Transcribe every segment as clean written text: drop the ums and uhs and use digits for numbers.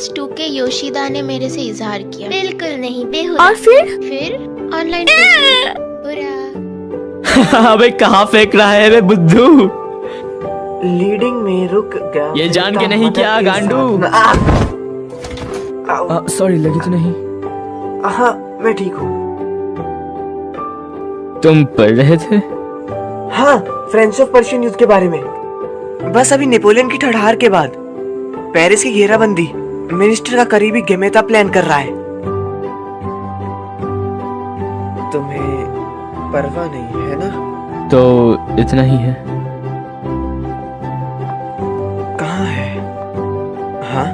Class 2 के Yoshida ने मेरे से इजहार किया। बिल्कुल नहीं, बेहुदा। और फिर ऑनलाइन अबे कहाँ फेंक रहा है बे बुद्धू? लीडिंग में रुक गया। ये जान के नहीं क्या गांडू? सॉरी, लगी तो नहीं? हाँ मैं ठीक हूँ। तुम पढ़ रहे थे? हाँ, फ्रेंच ऑफ पर्शियन युद्ध के बारे में। बस अभी नेपोलियन की ठड़हार के बाद पेरिस की घेराबंदी मिनिस्टर का करीबी गेमेता प्लान कर रहा है। तुम्हें परवाह नहीं है ना? तो इतना ही है। कहाँ है? हाँ?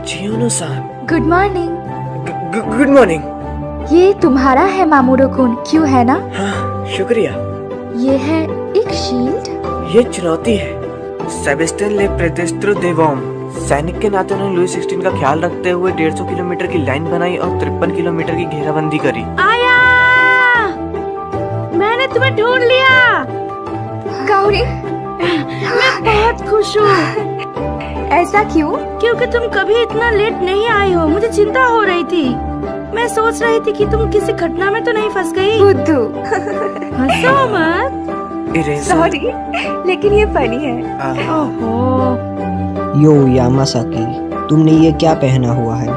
Chiyono san. Good morning. Good morning. ये तुम्हारा है मामूरो-कुन, क्यों है ना? हाँ, शुक्रिया। ये है एक शील्ड। ये चुनौती है। सेबेस्टियन ले प्रेतेस्त्रो देवोम सैनिक के नाते उन्होंने लुई 16 का ख्याल रखते हुए 150 किलोमीटर की लाइन बनाई और 53 किलोमीटर की घेराबंदी करी। आया, मैंने तुम्हें ढूंढ लिया। गौरी, मैं बहुत खुश हूँ। ऐसा क्यों? क्योंकि तुम कभी इतना लेट नहीं आई हो। मुझे चिंता हो रही थी। मैं सोच रही थी कि तुम किसी घटना में तो नहीं फंस गई। बुद्धू। हंसो मत। सॉरी, लेकिन ये फनी है। ओहो। यो यामासाकी, तुमने ये क्या पहना हुआ है?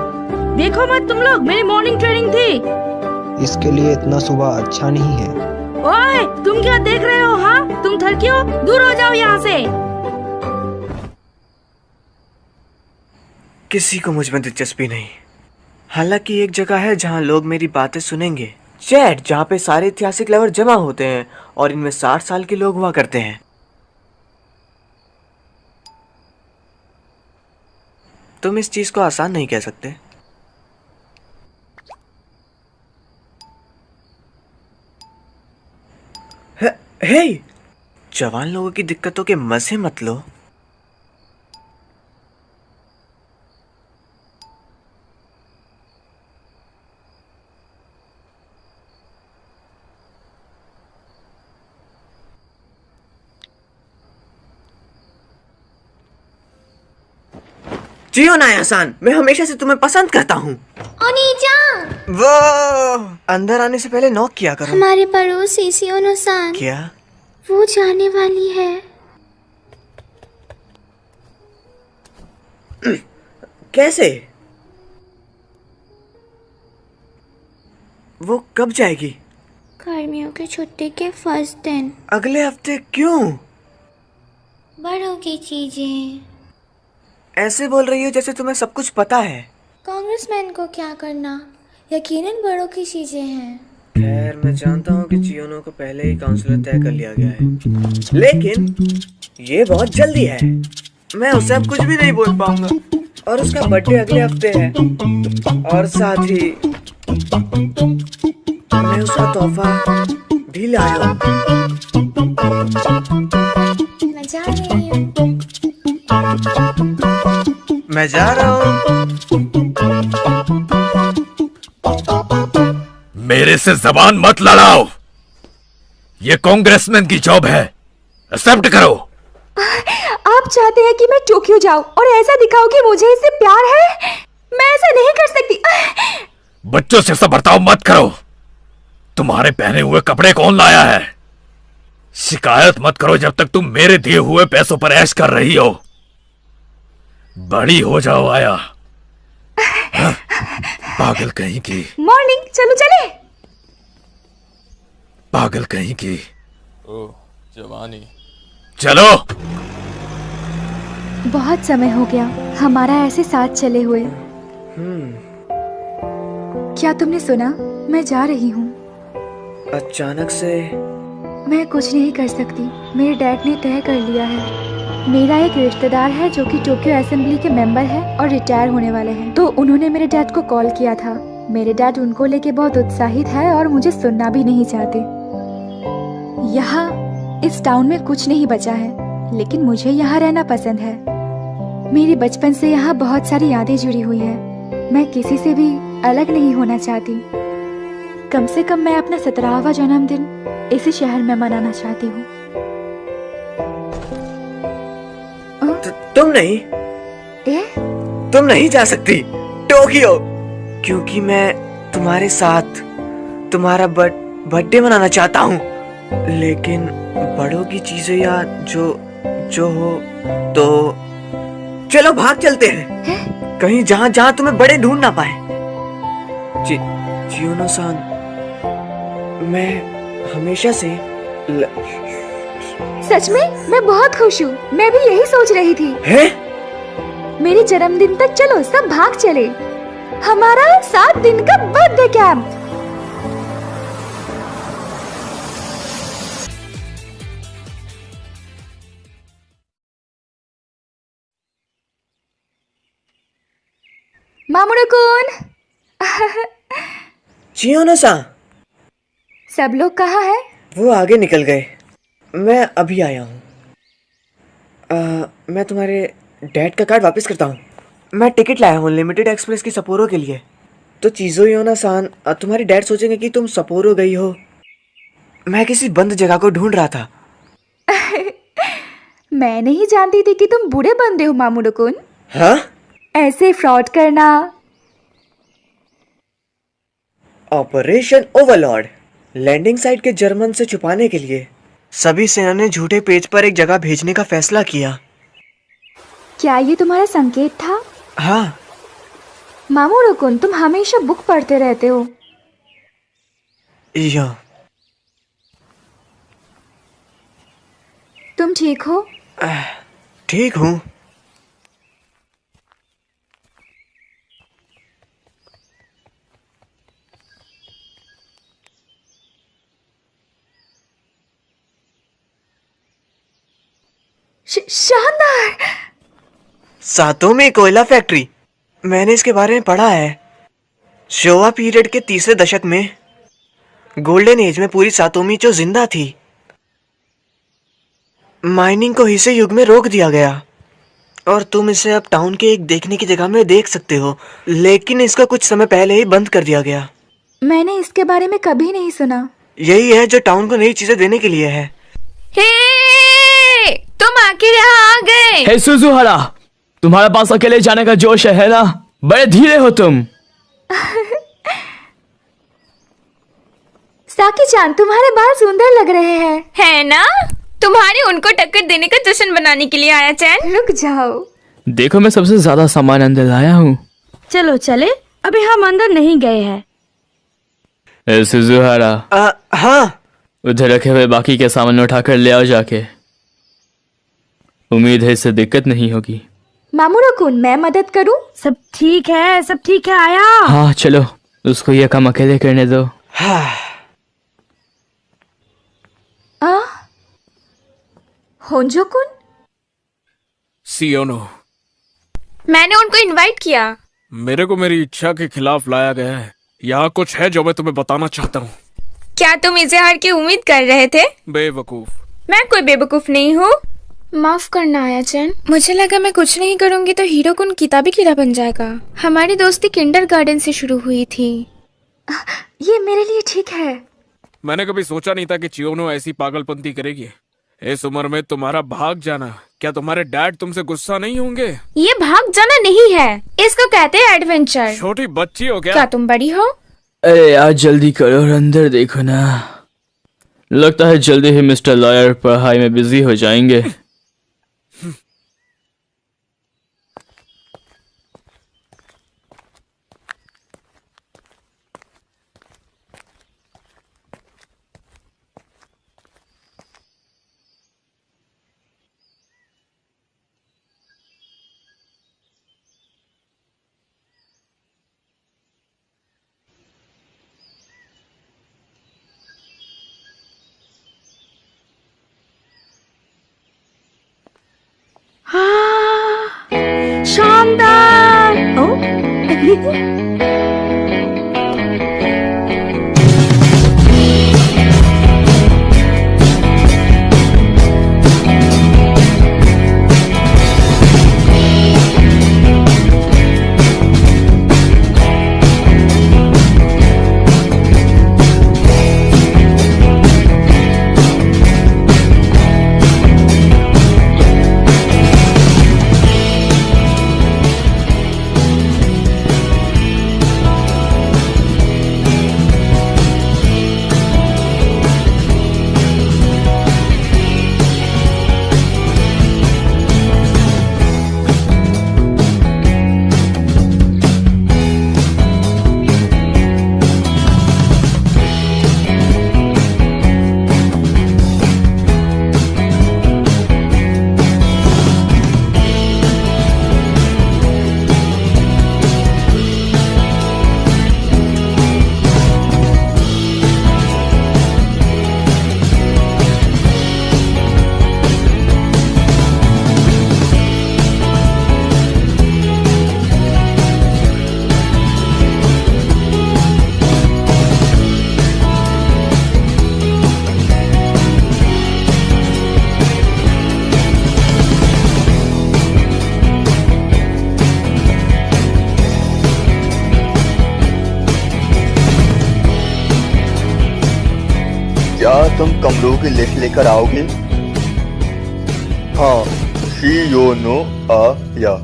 देखो मत तुम लोग, मेरी मॉर्निंग ट्रेनिंग थी। इसके लिए इतना सुबह अच्छा नहीं है। ओए, तुम क्या देख रहे हो? हाँ, तुम थरकी हो? दूर हो जाओ यहाँ से। किसी को मुझ में दिलचस्पी नहीं। हालांकि एक जगह है जहाँ लोग मेरी बातें सुनेंगे। चैट, जहाँ पे सारे ऐतिहासिक लवर जमा होते हैं और इनमें 60 साल के लोग हुआ करते हैं। तुम इस चीज को आसान नहीं कह सकते। हे, जवान लोगों की दिक्कतों के मजे मत लो। जियो नायासान, मैं हमेशा से तुम्हें पसंद करता हूँ। ओनीजान, वो अंदर आने से पहले नॉक किया करो। हमारे पड़ोसी चियोनो-सान, क्या? वो जाने वाली है। कैसे? वो कब जाएगी? गर्मियों की छुट्टी के फर्स्ट दिन। अगले हफ्ते? क्यों? बड़ों की चीजें। ऐसे बोल रही हो जैसे तुम्हें सब कुछ पता है। कांग्रेसमैन को क्या करना, यकीनन बड़ों की चीजें हैं। खैर, मैं जानता हूँ कि चियोनो को पहले ही काउंसलर तय कर लिया गया है, लेकिन ये बहुत जल्दी है। मैं उसे अब कुछ भी नहीं बोल पाऊंगा। और उसका बर्थडे अगले हफ्ते है। और साथ ही मैं उसका तोहफा भी लाया हूँ। मैं जा रही हूँ। मैं जा रहा हूँ। मेरे से जबान मत लड़ाओ। ये कांग्रेसमैन की जॉब है, एक्सेप्ट करो। आप चाहते हैं कि मैं टोक्यो जाऊं और ऐसा दिखाऊं कि मुझे इससे प्यार है? मैं ऐसा नहीं कर सकती। बच्चों से ऐसा बर्ताव मत करो। तुम्हारे पहने हुए कपड़े कौन लाया है? शिकायत मत करो जब तक तुम मेरे दिए हुए पैसों पर ऐश कर रही हो। बड़ी हो जाओ आया। हाँ? पागल कहीं की। मॉर्निंग, चलो चले। पागल कहीं की। ओह, जवानी। चलो। बहुत समय हो गया हमारा ऐसे साथ चले हुए। क्या तुमने सुना? मैं जा रही हूँ। अचानक से? मैं कुछ नहीं कर सकती। मेरे डैड ने तय कर लिया है। मेरा एक रिश्तेदार है जो कि टोक्यो असेंबली के मेंबर है और रिटायर होने वाले हैं, तो उन्होंने मेरे डैड को कॉल किया था। मेरे डैड उनको लेके बहुत उत्साहित है और मुझे सुनना भी नहीं चाहते। यहाँ इस टाउन में कुछ नहीं बचा है, लेकिन मुझे यहाँ रहना पसंद है। मेरी बचपन से यहाँ बहुत सारी यादें जुड़ी हुई हैं। मैं किसी से भी अलग नहीं होना चाहती। कम से कम मैं अपना 17वां जन्मदिन इसी शहर में मनाना चाहती हूँ। तुम नहीं, ए? तुम नहीं जा सकती टोक्यो, क्योंकि मैं तुम्हारे साथ तुम्हारा बर्थडे मनाना चाहता हूँ। लेकिन बड़ों की चीजें या जो हो तो चलो भाग चलते हैं कहीं जहाँ तुम्हें बड़े ढूंढ ना पाए। चियोनो-सान, मैं हमेशा से सच में मैं बहुत खुश हूँ। मैं भी यही सोच रही थी। है? मेरे जन्मदिन तक चलो सब भाग चले। हमारा 7 दिन का बर्थडे कैंप। मामुरो-कुन। चियोनो-सान, सब लोग कहाँ हैं? वो आगे निकल गए। मैं अभी आया हूँ। मैं तुम्हारे डैड का कार्ड वापस करता हूँ। मैं टिकट लाया हूँ लिमिटेड एक्सप्रेस की सपोरो के लिए। तो चिज़ुयोनो-सान, तुम्हारे डैड सोचेंगे कि तुम सपोरो गई हो। मैं किसी बंद जगह को ढूंढ रहा था। मैं नहीं जानती थी कि तुम बूढ़े बंदे हो मामुरो-कुन। हाँ? ऐसे फ्रॉड करना। Operation Overlord. लैंडिंग साइट के जर्मन से छुपाने के लिए सभी सेना ने झूठे पेज पर एक जगह भेजने का फैसला किया। क्या ये तुम्हारा संकेत था? हाँ। मामुरो-कुन, तुम हमेशा बुक पढ़ते रहते हो। या। तुम ठीक हो? ठीक हूँ। शानदार। सातोमी कोयला फैक्ट्री। मैंने इसके बारे में पढ़ा है। शोवा पीरियड के तीसरे दशक में गोल्डन एज में पूरी सातोमी जो जिंदा थी। माइनिंग को हिसे युग में रोक दिया गया और तुम इसे अब टाउन के एक देखने की जगह में देख सकते हो, लेकिन इसका कुछ समय पहले ही बंद कर दिया गया। मैंने इसके बारे में कभी नहीं सुना। यही है जो टाउन को नई चीजें देने के लिए है। तुम आखिर यहाँ आ गए। हे सुजुहारा, तुम्हारे पास अकेले जाने का जोश है ना? बड़े धीरे हो तुम। साकी-चान, तुम्हारे बाल सुंदर लग रहे हैं। है ना? तुम्हारे उनको टक्कर देने का जश्न बनाने के लिए आया चैन। रुक जाओ। देखो, मैं सबसे ज्यादा सामान अंदर लाया हूँ। चलो चले, अभी हम अंदर नहीं गए हैं। हे सुजुहारा, हाँ। उधर रखे हुए बाकी के सामान उठाकर ले आओ जाके। उम्मीद है इससे दिक्कत नहीं होगी। मामुरो-कुन, मैं मदद करूं? सब ठीक है, सब ठीक है। आया। हाँ चलो, उसको ये काम अकेले करने दो। होंजो-कुन? सियोनो, मैंने उनको इनवाइट किया। मेरे को मेरी इच्छा के खिलाफ लाया गया है। यहाँ कुछ है जो मैं तुम्हें बताना चाहता हूँ। क्या तुम इजहार की उम्मीद कर रहे थे? बेवकूफ। मैं कोई बेवकूफ नहीं हूँ। माफ करना आया चैन, मुझे लगा मैं कुछ नहीं करूँगी तो हीरो-कुन किताबी कीड़ा बन जाएगा। हमारी दोस्ती किंडरगार्टन से शुरू हुई थी। ये मेरे लिए ठीक है। मैंने कभी सोचा नहीं था कि चियोनो ऐसी पागलपंती करेगी। इस उम्र में तुम्हारा भाग जाना, क्या तुम्हारे डैड तुमसे गुस्सा नहीं होंगे? ये भाग जाना नहीं है, इसको कहते हैं एडवेंचर। छोटी बच्ची हो क्या? क्या तुम बड़ी हो? अरे यार, जल्दी करो और अंदर देखो ना। लगता है जल्दी ही मिस्टर लॉयर पढ़ाई में बिजी हो जाएंगे। शानदार। ओ कमरों की लिस्ट लेकर आओगे? हाँ, शियोनो आया।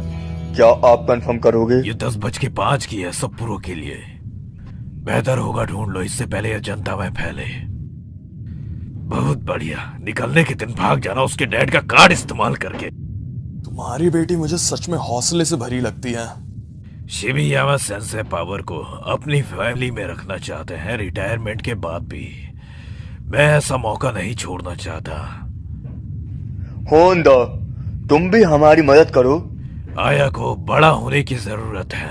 क्या आप कंफर्म करोगे? ये 10:05 की है सबपुरों के लिए। बेहतर होगा ढूंढ लो इससे पहले यह जनता में फैले। बहुत बढ़िया, निकलने के दिन भाग जाना उसके डैड का कार्ड इस्तेमाल करके। तुम्हारी बेटी मुझे सच में हौसले से भरी लगती है। शिमियामा सेंसे पावर को अपनी फैमिली में रखना चाहते हैं रिटायरमेंट के बाद भी। मैं ऐसा मौका नहीं छोड़ना चाहता। होंडा, तुम भी हमारी मदद करो। आया को बड़ा होने की जरूरत है।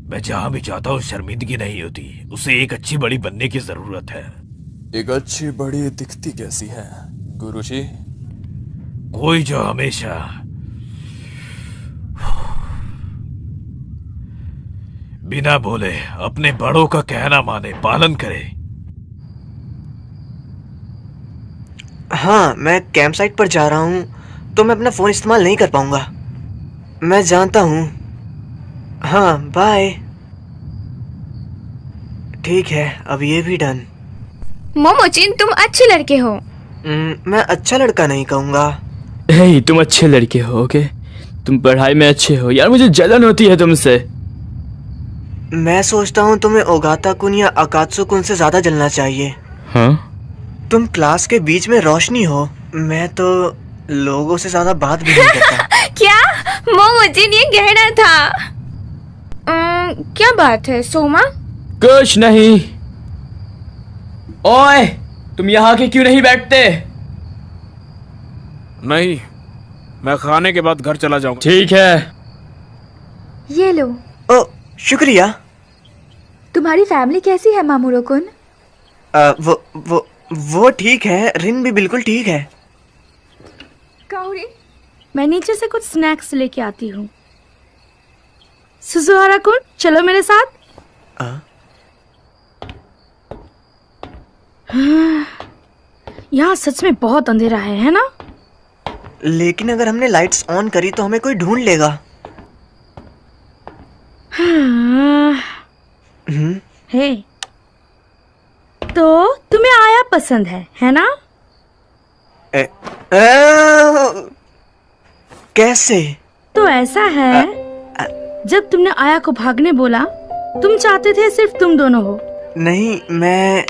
मैं जहां भी जाता हूँ शर्मिंदगी नहीं होती। उसे एक अच्छी बड़ी बनने की जरूरत है। एक अच्छी बड़ी दिखती कैसी है गुरुजी? कोई जो हमेशा बिना बोले अपने बड़ों का कहना माने, पालन करे। हाँ, मैं कैंप साइट पर जा रहा हूँ तो मैं अपना फोन इस्तेमाल नहीं कर पाऊंगा। मैं जानता हूँ। हाँ, बाय। ठीक है, अब ये भी डन। मोमोचिन, तुम अच्छे लड़के हो। मैं अच्छा लड़का नहीं कहूँगा। हे, तुम अच्छे लड़के हो। ओके, तुम पढ़ाई में अच्छे हो। यार मुझे जलन होती है तुमसे। मैं सोचता हूँ तुम्हें ओगाता कुन या अकात्सु कुन से ज्यादा जलना चाहिए। हाँ? तुम क्लास के बीच में रोशनी हो। मैं तो लोगों से ज्यादा बात भी नहीं करता। क्या मोमोचिन, ये कहना था? क्या बात है सोमा? कुछ नहीं। ओए, तुम यहाँ के क्यों नहीं बैठते? नहीं, मैं खाने के बाद घर चला जाऊंगा। ठीक है। ये लो। ओ, शुक्रिया। तुम्हारी फैमिली कैसी है मामूरो कुन? वो ठीक है। रिन भी बिल्कुल ठीक है। काओरी, मैं नीचे से कुछ स्नैक्स लेके आती हूँ। सुजुहारा कुन, चलो मेरे साथ। यहाँ सच में बहुत अंधेरा है ना? लेकिन अगर हमने लाइट्स ऑन करी तो हमें कोई ढूंढ लेगा। हे, तो तुम्हें आया पसंद है ना? कैसे? तो ऐसा है, जब तुमने आया को भागने बोला, तुम चाहते थे सिर्फ तुम दोनों हो। नहीं, मैं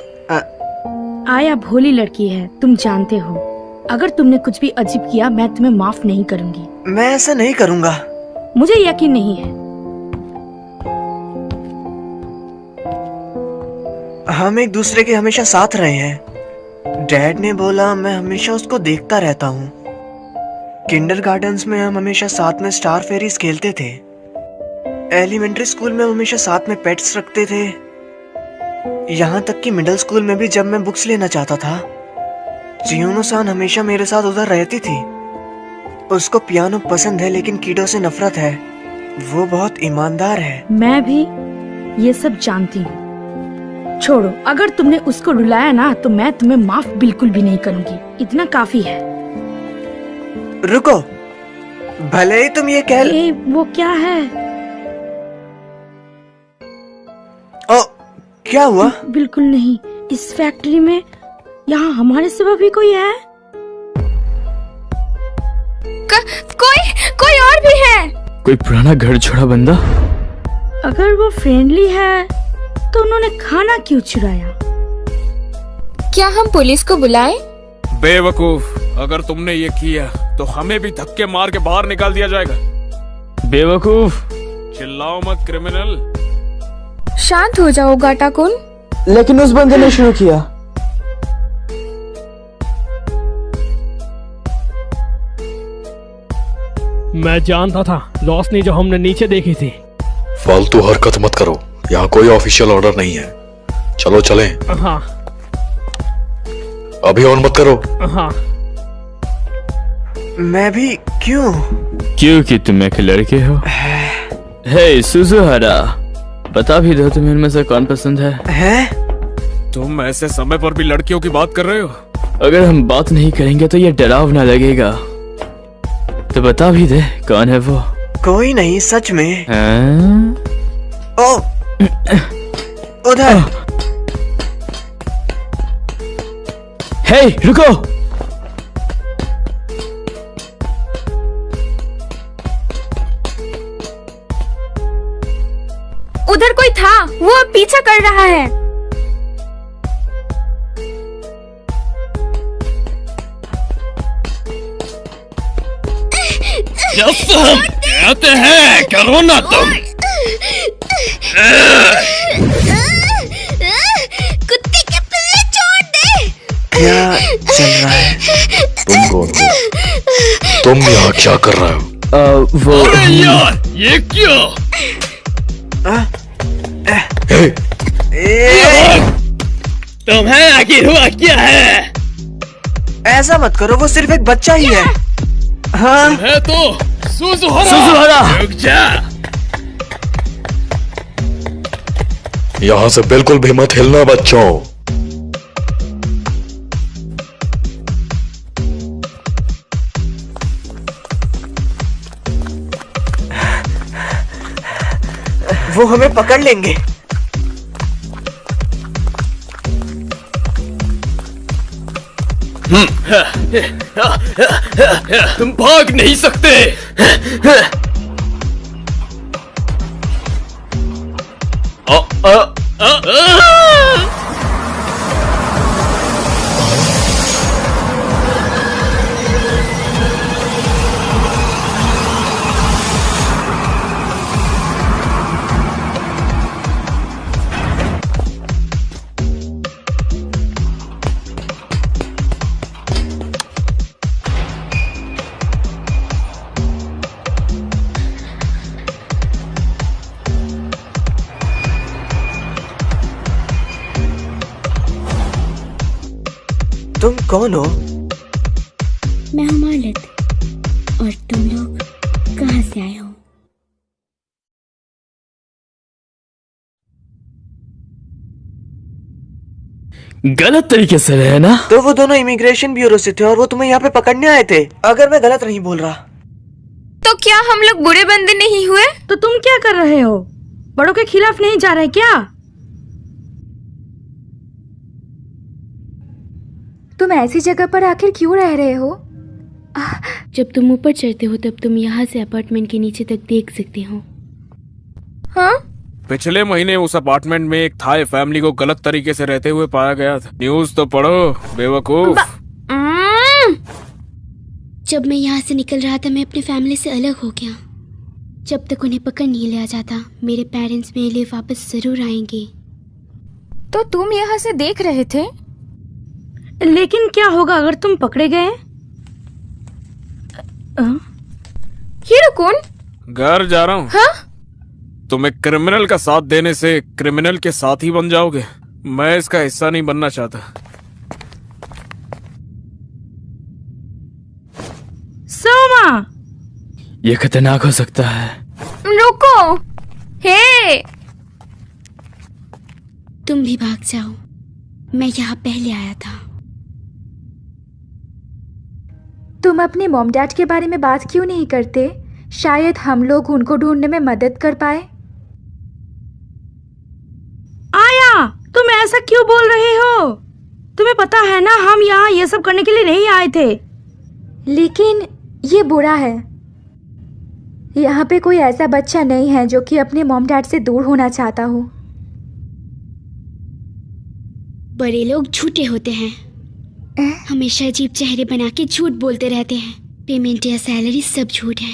आया भोली लड़की है, तुम जानते हो। अगर तुमने कुछ भी अजीब किया, मैं तुम्हें माफ नहीं करूंगी। मैं ऐसा नहीं करूंगा। मुझे यकीन नहीं है। हम एक दूसरे के हमेशा साथ रहे हैं। डैड ने बोला मैं हमेशा उसको देखता रहता हूँ। किंडरगार्टन्स में हम हमेशा साथ में स्टार फेरीज खेलते थे। एलिमेंट्री स्कूल में हमेशा साथ में पेट्स रखते थे। यहाँ तक कि मिडिल स्कूल में भी जब मैं बुक्स लेना चाहता था, चियोनो-सान हमेशा मेरे साथ उधर रहती थी। उसको पियानो पसंद है लेकिन कीडो से नफरत है। वो बहुत ईमानदार है। मैं भी ये सब जानती हूँ। छोड़ो, अगर तुमने उसको रुलाया ना तो मैं तुम्हें माफ बिल्कुल भी नहीं करूंगी। इतना काफी है। रुको, भले ही तुम ये कह वो क्या है? ओ, क्या हुआ? बिल्कुल नहीं। इस फैक्ट्री में यहाँ हमारे सिवा भी कोई है? कोई और भी है? कोई पुराना घर छोड़ा बंदा? अगर वो फ्रेंडली है तो उन्होंने खाना क्यों चुराया? क्या हम पुलिस को बुलाएं? बेवकूफ, अगर तुमने ये किया तो हमें भी धक्के मार के बाहर निकाल दिया जाएगा। बेवकूफ, चिल्लाओ मत क्रिमिनल। शांत हो जाओ गाटा कुन। लेकिन उस बंदे ने शुरू किया। मैं जानता था, रोशनी जो हमने नीचे देखी थी। फालतू हरकत मत करो, यहाँ कोई ऑफिशियल ऑर्डर नहीं है। चलो चलें। हाँ। अभी ऑन मत करो। हाँ। मैं भी क्यों? क्योंकि तुम एक लड़के हो। हे सुजुहारा, बता भी दो तुम्हें इनमें से कौन पसंद है? तुम ऐसे समय पर भी लड़कियों की बात कर रहे हो? अगर हम बात नहीं करेंगे तो ये डरावना लगेगा। तो बता भी दे कौन है वो। कोई नहीं, सच में। ओ, उधर। हे रुको। उधर कोई था, वो अब पीछा कर रहा है। जब हम कहते हैं करो ना तुम। कुत्ते के पिल्ले छोड़ दे। क्या चल रहा है? तुम कौन हो? तुम यहाँ क्या कर रहे हो? वो अरे यार ये क्या? तुम्हें आखिर हुआ क्या है? ऐसा मत करो, वो सिर्फ एक बच्चा ही है। हाँ है तो सुजुहारा। रुक जा। यहाँ से बिल्कुल भी मत हिलना बच्चों। वो हमें पकड़ लेंगे। तुम भाग नहीं सकते। तुम कौन हो? मैं हूँ मालिक। और तुम लोग कहाँ से आए हो? गलत तरीके से रहे ना? तो वो दोनों इमिग्रेशन ब्यूरो से थे और वो तुम्हें यहाँ पे पकड़ने आए थे, अगर मैं गलत नहीं बोल रहा। तो क्या हम लोग बुरे बंदे नहीं हुए? तो तुम क्या कर रहे हो? बड़ों के खिलाफ नहीं जा रहे क्या? तुम ऐसी जगह पर आखिर क्यों रह रहे हो? जब तुम ऊपर चढ़ते हो तब तुम यहाँ से अपार्टमेंट के नीचे तक देख सकते हो। हाँ? पिछले महीने उस अपार्टमेंट में एक थाई फैमिली को गलत तरीके से रहते हुए पाया गया था। न्यूज़ तो पढ़ो बेवकूफ। जब मैं यहाँ से निकल रहा था मैं अपनी फैमिली से अलग हो गया। जब तक उन्हें पकड़ नहीं लिया जाता मेरे पेरेंट्स मेरे लिए वापस जरूर आएंगे। तो तुम यहाँ से देख रहे थे? लेकिन क्या होगा अगर तुम पकड़े गए? हीरो कौन? घर जा रहा हूँ। हाँ? तुम एक क्रिमिनल का साथ देने से क्रिमिनल के साथ ही बन जाओगे। मैं इसका हिस्सा नहीं बनना चाहता। सोमा, ये खतरनाक हो सकता है। रुको। हे, तुम भी भाग जाओ। मैं यहाँ पहले आया था। तुम अपने मॉम डैड के बारे में बात क्यों नहीं करते? शायद हम लोग उनको ढूंढने में मदद कर पाए। आया, तुम ऐसा क्यों बोल रहे हो? तुम्हें पता है ना हम यहाँ ये सब करने के लिए नहीं आए थे। लेकिन ये बुरा है। यहाँ पे कोई ऐसा बच्चा नहीं है जो कि अपने मॉम डैड से दूर होना चाहता हो। बड़े लोग झूठे होते हैं। हमेशा अजीब चेहरे बना के झूठ बोलते रहते हैं। पेमेंट या सैलरी सब झूठ है।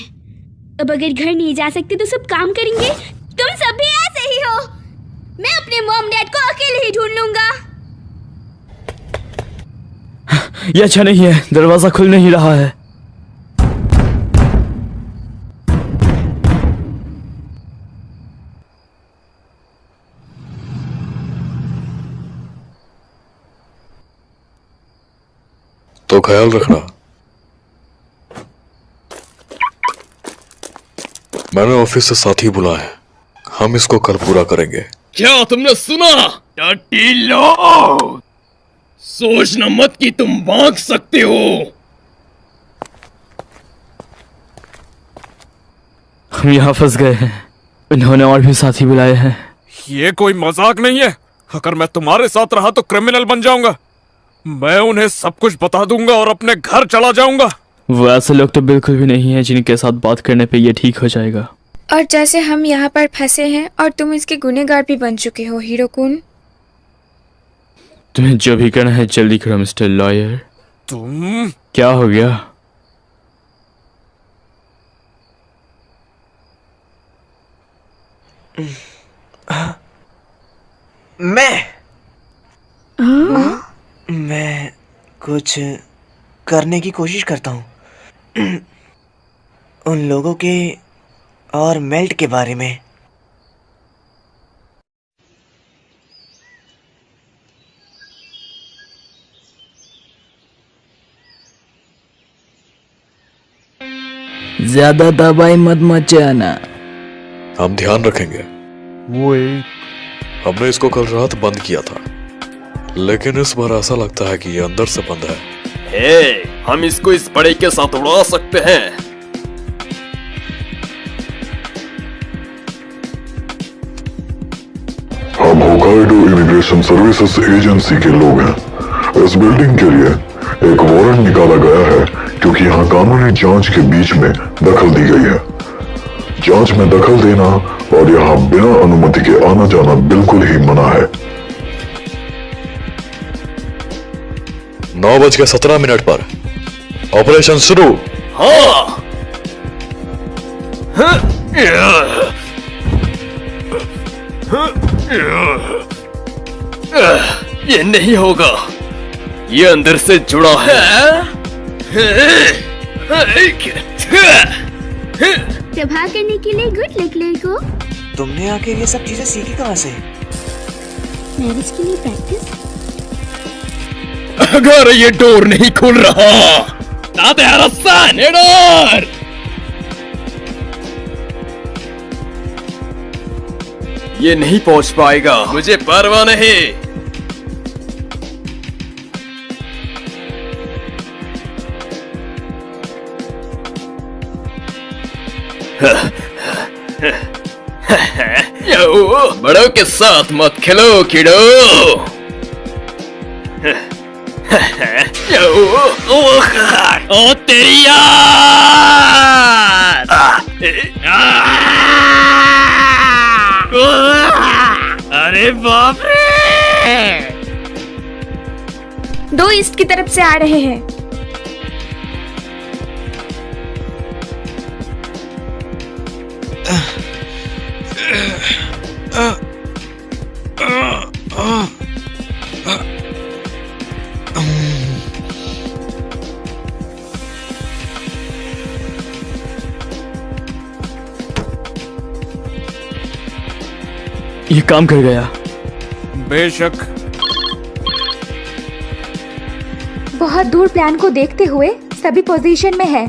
अब अगर घर नहीं जा सकते तो सब काम करेंगे। तुम सब भी ऐसे ही हो। मैं अपने मॉम डैड को अकेले ही ढूंढ लूंगा। ये अच्छा नहीं है, दरवाजा खुल नहीं रहा है। तो ख्याल रखना। मैंने ऑफिस से साथी बुलाए हैं, हम इसको कल पूरा करेंगे। क्या तुमने सुना? टट्टी लो, सोचना मत कि तुम भाग सकते हो। हम यहाँ फंस गए हैं। इन्होंने और भी साथी बुलाए हैं। ये कोई मजाक नहीं है। अगर मैं तुम्हारे साथ रहा तो क्रिमिनल बन जाऊंगा। मैं उन्हें सब कुछ बता दूंगा और अपने घर चला जाऊंगा। वो ऐसे लोग तो बिल्कुल भी नहीं है जिनके साथ बात करने पे ये ठीक हो जाएगा। और जैसे हम यहाँ पर फंसे हैं और तुम इसके गुनहगार भी बन चुके हो हीरो-कुन। तुम्हें जो भी करना है जल्दी करो मिस्टर लॉयर। तुम क्या हो गया? मैं कुछ करने की कोशिश करता हूँ उन लोगों के और मेल्ट के बारे में। ज्यादा दवाई मत मचाना। हम ध्यान रखेंगे। वो एक हमने इसको कल रात बंद किया था, लेकिन इस बार ऐसा लगता है कि ये अंदर से बंद है। हम इसको इस बड़े के साथ उड़ा सकते हैं। हम होकाइडो इमिग्रेशन सर्विसेज एजेंसी के लोग हैं। इस बिल्डिंग के लिए एक वारंट निकाला गया है क्योंकि यहाँ कानूनी जांच के बीच में दखल दी गई है। जांच में दखल देना और यहाँ बिना अनुमति के आना जाना बिल्कुल ही मना है। 9:17 पर ऑपरेशन शुरू। हाँ। ये नहीं होगा, ये अंदर से जुड़ा है। प्रभाव करने के लिए गुड लक लड़को। तुमने आके ये सब चीजें सीखी कहाँ से? मैरिज के लिए प्रैक्टिस। अगर ये डोर नहीं खुल रहा डोर। ये नहीं पहुंच पाएगा, मुझे परवाह नहीं। बड़ों के साथ मत खेलो किडो। ओ तेरी यार। अरे बाप रे। दो ईस्ट की तरफ से आ रहे हैं। ये काम कर गया। बेशक। बहुत दूर प्लान को देखते हुए सभी पोजीशन में है।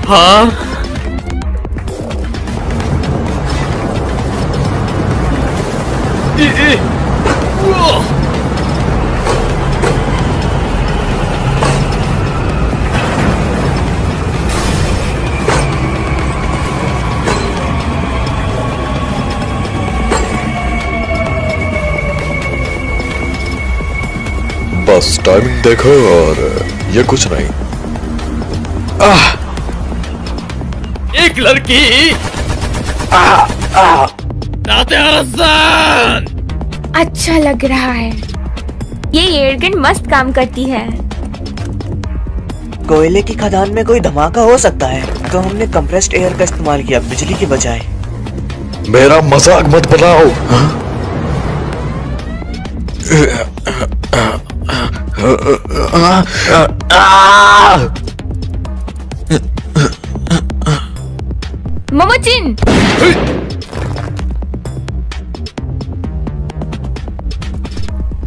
हाँ। बस टाइमिंग देखो और ये कुछ नहीं। एक लड़की अच्छा लग रहा है। ये एयरगन मस्त काम करती है। कोयले की खदान में कोई धमाका हो सकता है, तो हमने कंप्रेस्ड एयर का इस्तेमाल किया बिजली के बजाय। मेरा मजाक मत बनाओ। मोमोचिन,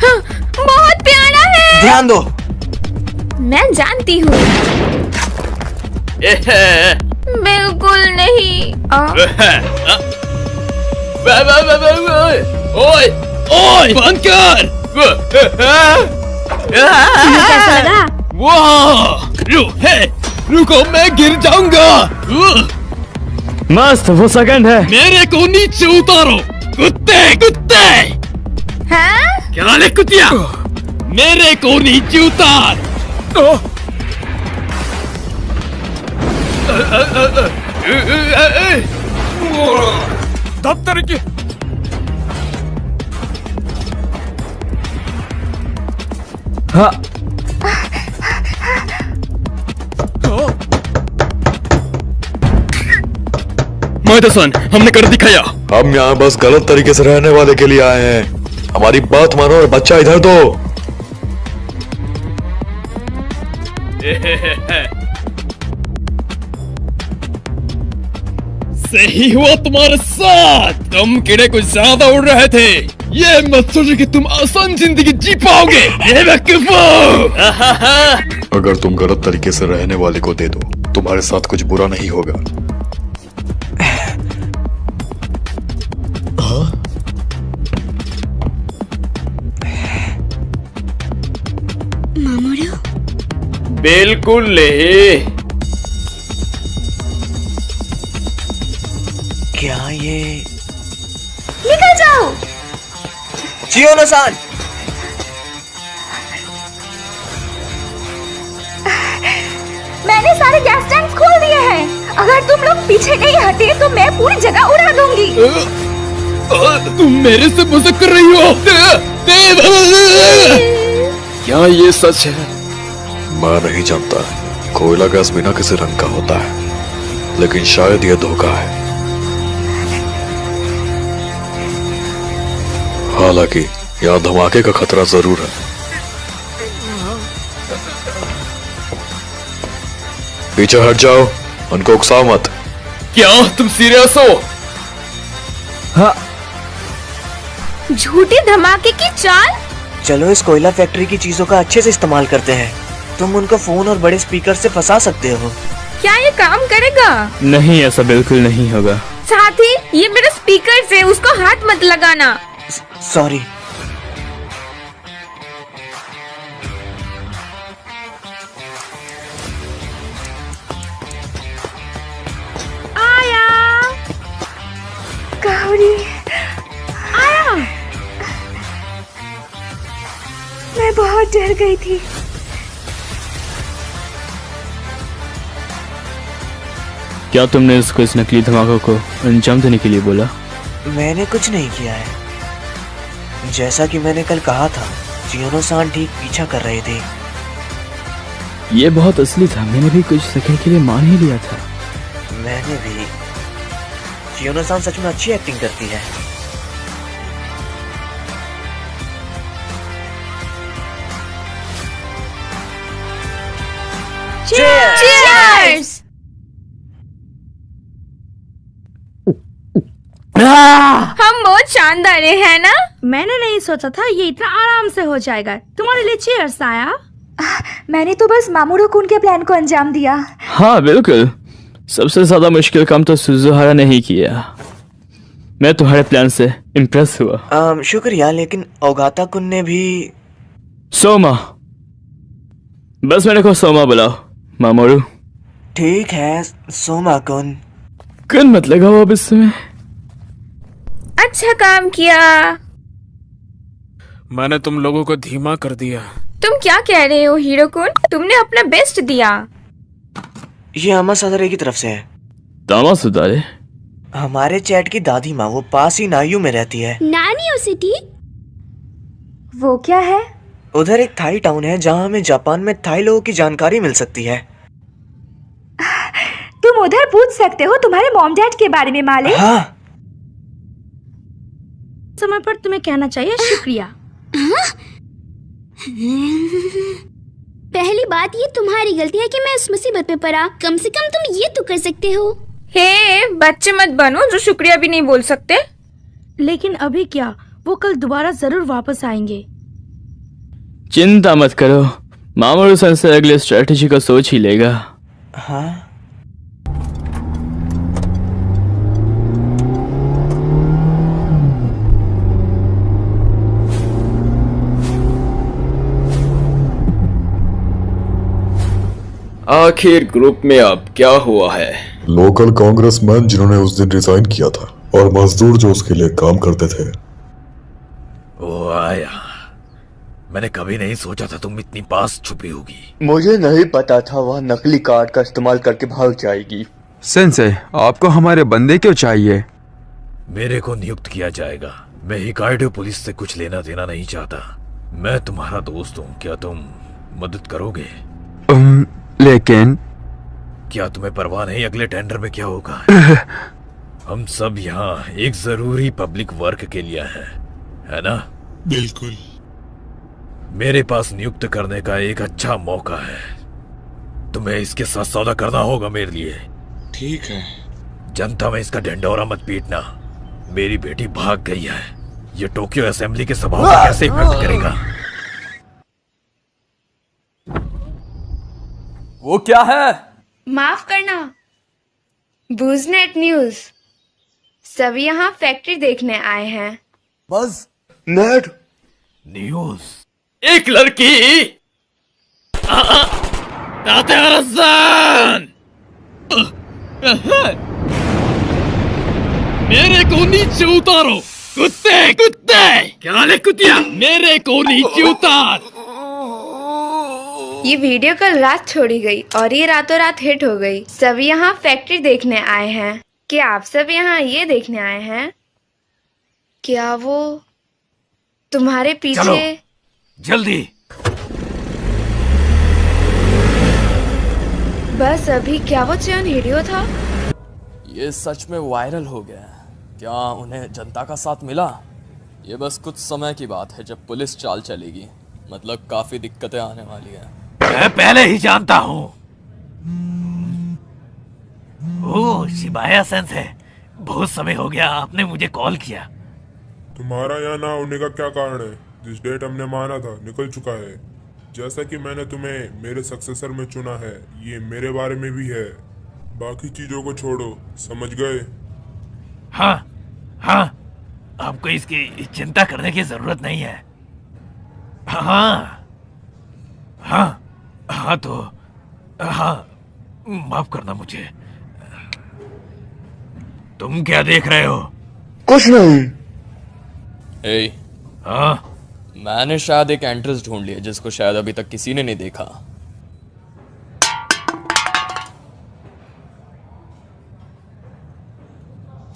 हाँ, बहुत प्यारा है। ध्यान दो। मैं जानती हूँ। बिल्कुल नहीं। ओए ओए बंद कर। कैसा लगा? वाह, रुको मैं गिर जाऊंगा। मस्त, वो सेकंड है। मेरे को नीचे उतारो कुत्ते कुत्ते। हाँ? क्या ले कुतिया, मेरे को नीचे उतार। दफ्तर की हाँ। मैडसन, हमने कर दिखाया। हम यहाँ बस गलत तरीके से रहने वाले के लिए आए हैं। हमारी बात मानो और बच्चा इधर दो। सही हुआ तुम्हारे साथ। तुम कीड़े कुछ ज्यादा उड़ रहे थे। ये मत सोचो कि तुम आसान जिंदगी जी पाओगे। अगर तुम गलत तरीके से रहने वाले को दे दो, तुम्हारे साथ कुछ बुरा नहीं होगा। मामूरो? बिल्कुल नहीं। क्या ये? निकल जाओ। चियोनो-सान। मैंने सारे गैस टैंक्स खोल दिए हैं। अगर तुम लोग पीछे नहीं हटे तो मैं पूरी जगह उड़ा दूंगी। तुम मेरे से मजाक कर रही हो? क्या ये सच है? मैं नहीं जानता। कोयला गैस बिना किसी रंग का होता है, लेकिन शायद यह धोखा है। हालांकि यहाँ धमाके का खतरा जरूर है। पीछे हट जाओ, उनको उकसाओ मत। क्या तुम सीरियस हो? हाँ। झूठे धमाके की चाल। चलो इस कोयला फैक्ट्री की चीजों का अच्छे से इस्तेमाल करते हैं। तुम उनको फोन और बड़े स्पीकर से फंसा सकते हो। क्या ये काम करेगा? नहीं, ऐसा बिल्कुल नहीं होगा। साथी, ये मेरा स्पीकर है, उसको हाथ मत लगाना। सॉरी। आया गौरी, आया। मैं बहुत डर गई थी। क्या तुमने उसको इस नकली धमाके को अंजाम देने के लिए बोला? मैंने कुछ नहीं किया है। जैसा कि मैंने कल कहा था, चियोनो-सान ठीक पीछा कर रहे थे। ये बहुत असली था। मैंने भी कुछ सेकंड के लिए मान ही लिया था। मैंने भी। चियोनो-सान सच में अच्छी एक्टिंग करती है। Cheers! हम बहुत शानदार है ना? मैंने नहीं सोचा था ये इतना आराम से हो जाएगा। तुम्हारे लिए चीयर्स आया। मैंने तो बस मामूरो कुन के प्लान को अंजाम दिया। हाँ बिल्कुल, सबसे ज्यादा मुश्किल काम तो सुजुहारा ने ही किया। मैं तुम्हारे प्लान से इम्प्रेस हुआ। शुक्रिया, लेकिन ओगाता कुन ने भी। सोमा, बस मेरे को सोमा बुलाओ। मामोरू। ठीक है सोमा कुन। कुन मत लगाओ अब इसमें। अच्छा काम किया। मैंने तुम लोगों को धीमा कर दिया। तुम क्या कह रहे हो हीरोकुन? तुमने अपना बेस्ट दिया। ये अमा सदारे की तरफ से है। तामा सुधारे? हमारे चैट की दादी माँ, वो पास ही नायू में रहती है। नानी सिटी? वो क्या है? उधर एक थाई टाउन है जहाँ हमें जापान में थाई लोगों की जानकारी मिल सकती है। तुम उधर पूछ सकते हो तुम्हारे मॉम डैड के बारे में मालिक। हाँ। समय पर तुम्हें कहना चाहिए शुक्रिया। पहली बात ये तुम्हारी गलती है कि मैं इस मुसीबत में पड़ा। कम से कम तुम ये तो कर सकते हो। हे, बच्चे मत बनो जो शुक्रिया भी नहीं बोल सकते। लेकिन अभी क्या, वो कल दोबारा जरूर वापस आएंगे। चिंता मत करो, मामोरू सेंसे अगले स्ट्रेटेजी को सोच ही लेगा। हाँ। आखिर ग्रुप में अब क्या हुआ है? लोकल कांग्रेसमैन जिन्होंने उस दिन रिजाइन किया था और मजदूर जो उसके लिए काम करते थे, वो आया। मैंने कभी नहीं सोचा था तुम इतनी पास छुपी होगी। मुझे नहीं पता था वह नकली कार्ड का इस्तेमाल करके भाग जाएगी। सेंसे, आपको हमारे बंदे क्यों चाहिए? मेरे को नियुक्त किया जाएगा। मैं हिकाइडो पुलिस से कुछ लेना देना नहीं चाहता। मैं तुम्हारा दोस्त हूँ, क्या तुम मदद करोगे? लेकिन क्या तुम्हें परवाह नहीं अगले टेंडर में क्या होगा? हम सब यहाँ एक जरूरी पब्लिक वर्क के लिए हैं, है ना? बिल्कुल। मेरे पास नियुक्त करने का एक अच्छा मौका है। तुम्हें इसके साथ सौदा करना होगा मेरे लिए। ठीक है। जनता में इसका ढिंढोरा मत पीटना। मेरी बेटी भाग गई है। ये टोक्यो असेंबली के सभाओं को कैसे इफेक्ट करेगा? वो क्या है? माफ करना, बूजनेट न्यूज। सब यहाँ फैक्ट्री देखने आए हैं। बस नेट न्यूज। एक लड़की मेरे को नीचे उतारो। कुत्ते कुत्ते, क्या ले कुतिया, मेरे को नीचे उतार। ये वीडियो कल रात छोड़ी गई और ये रातों रात हिट हो गई। सब यहाँ फैक्ट्री देखने आए हैं। क्या आप सब यहाँ ये देखने आए हैं? क्या वो तुम्हारे पीछे? चलो, जल्दी। बस अभी क्या वो चयन हीरो था? ये सच में वायरल हो गया। क्या उन्हें जनता का साथ मिला? ये बस कुछ समय की बात है जब पुलिस चाल चलेगी। मतलब काफी दिक्कतें आने वाली हैं। मैं पहले ही जानता हूँ। ओह, शिबाया सेंसे, बहुत समय हो गया आपने मुझे कॉल किया। तुम्हारा यहाँ ना होने का क्या कारण है? जिस डेट हमने माना था निकल चुका है। जैसा कि मैंने तुम्हें मेरे सक्सेसर में चुना है, ये मेरे बारे में भी है। बाकी चीजों को छोड़ो, समझ गए? हाँ हाँ, आपको इसकी चिंता करने की जरूरत नहीं है। हाँ हाँ हाँ, तो हाँ, माफ करना मुझे। तुम क्या देख रहे हो? कुछ नहीं। ए, हाँ, मैंने शायद एक एंट्रेंस ढूंढ लिया जिसको शायद अभी तक किसी ने नहीं देखा।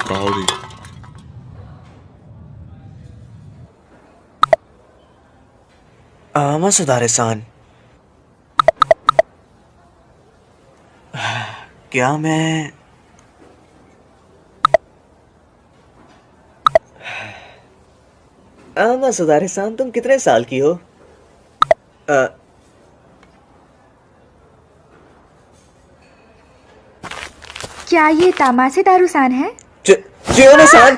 काओरी। आमा सुधारे-सान, क्या मैं आमा सुधारे-सान, तुम कितने साल की हो? क्या ये तामासे दारूसान है? चियोनो-सान,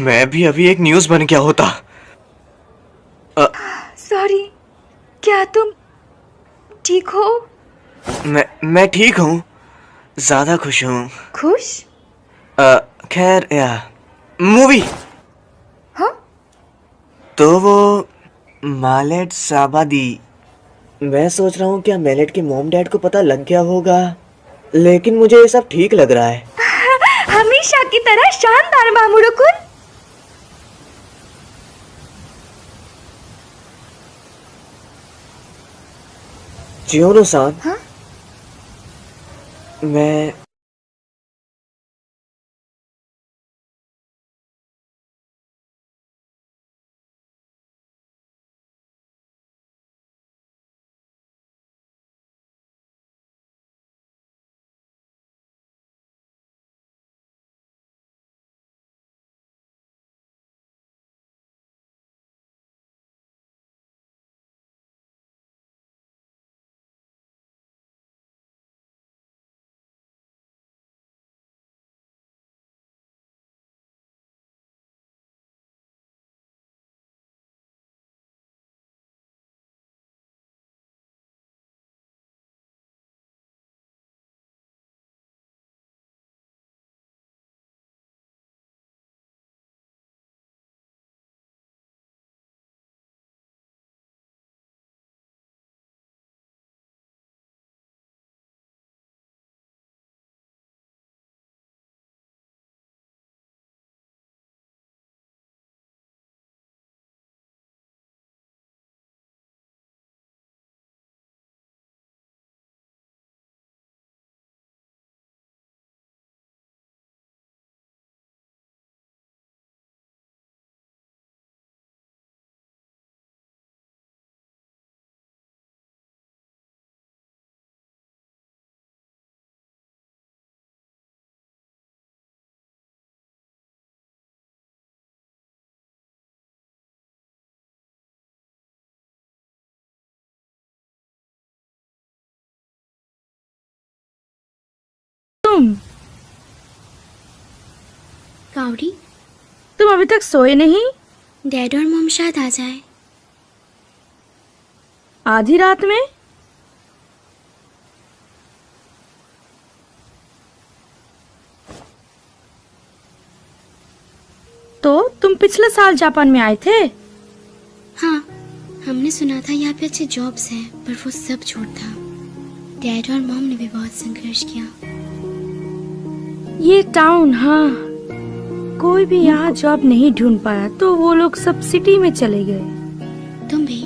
मैं भी अभी एक न्यूज़ बन गया होता। सॉरी, क्या तुम ठीक हो? मैं ठीक हूँ, ज्यादा खुश हूँ। खुश? खैर, मूवी। हाँ? तो वो मालेट साबादी, मैं सोच रहा हूँ क्या मेलेट के मॉम डैड को पता लग गया होगा, लेकिन मुझे ये सब ठीक लग रहा है। हमेशा की तरह शानदार मामूरुकुन। चियोनो-सान, हाँ? मैं कावड़ी, तुम अभी तक सोए नहीं? डैड और मॉम शायद आ जाए। आधी रात में? तो तुम पिछले साल जापान में आए थे? हाँ, हमने सुना था यहाँ पे अच्छे जॉब्स हैं, पर वो सब झूठ था। डैड और मॉम ने भी बहुत संघर्ष किया। ये टाउन, हाँ, कोई भी यहाँ जॉब नहीं ढूंढ पाया तो वो लोग सब सिटी में चले गए। तुम भी?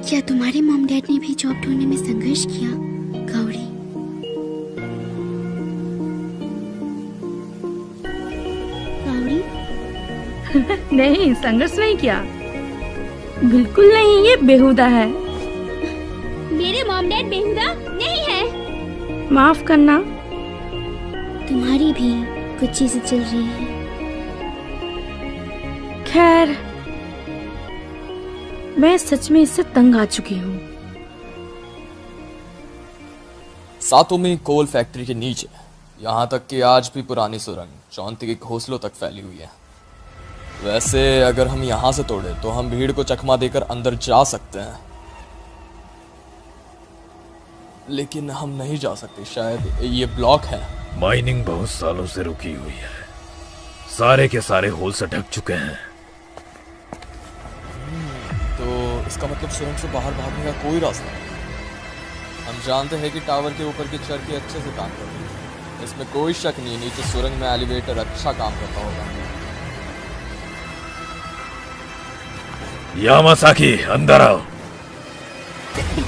क्या तुम्हारे मॉम डैड ने भी जॉब ढूंढने में संघर्ष किया, कावड़ी? कावड़ी? नहीं, संघर्ष नहीं किया, बिल्कुल नहीं, ये बेहुदा है। मेरे मॉम डैड बेहुदा नहीं है। माफ करना। तुम्हारी भी कुछ चीजें चल रही हैं। खैर, मैं सच में इससे तंग आ चुकी हूँ। सातोमी कोल फैक्ट्री के नीचे, यहाँ तक कि आज भी पुरानी सुरंग चौंती के घोंसलों तक फैली हुई है। वैसे अगर हम यहाँ से तोड़े तो हम भीड़ को चकमा देकर अंदर जा सकते हैं, लेकिन हम नहीं जा सकते, शायद ये ब्लॉक है। माइनिंग बहुत सालों से रुकी हुई है, सारे के सारे होल से ढक चुके हैं। तो इसका मतलब सुरंग से बाहर भागने का कोई रास्ता नहीं। हम जानते हैं कि टावर के ऊपर की चरखी अच्छे से काम कर रही है, इसमें कोई शक नहीं, नीचे सुरंग में एलिवेटर अच्छा काम करता होगा। यामासाकी, अंदर आओ।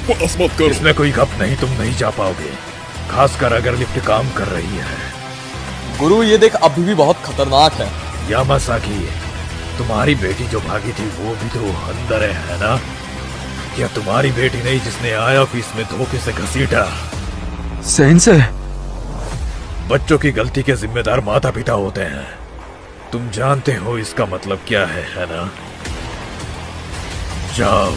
बस मत करो। इसमें कोई गप नहीं, तुम नहीं जा पाओगे, खासकर अगर लिफ्ट काम कर रही है। गुरु, ये देख अभी भी बहुत खतरनाक है। यामासाकी, तुम्हारी बेटी जो भागी थी वो भी तो अंदर है ना? क्या तुम्हारी बेटी नहीं जिसने आय ऑफिस में धोखे से घसीटा? सेंसे, बच्चों की गलती के जिम्मेदार माता पिता होते हैं, तुम जानते हो इसका मतलब क्या है ना? जाओ।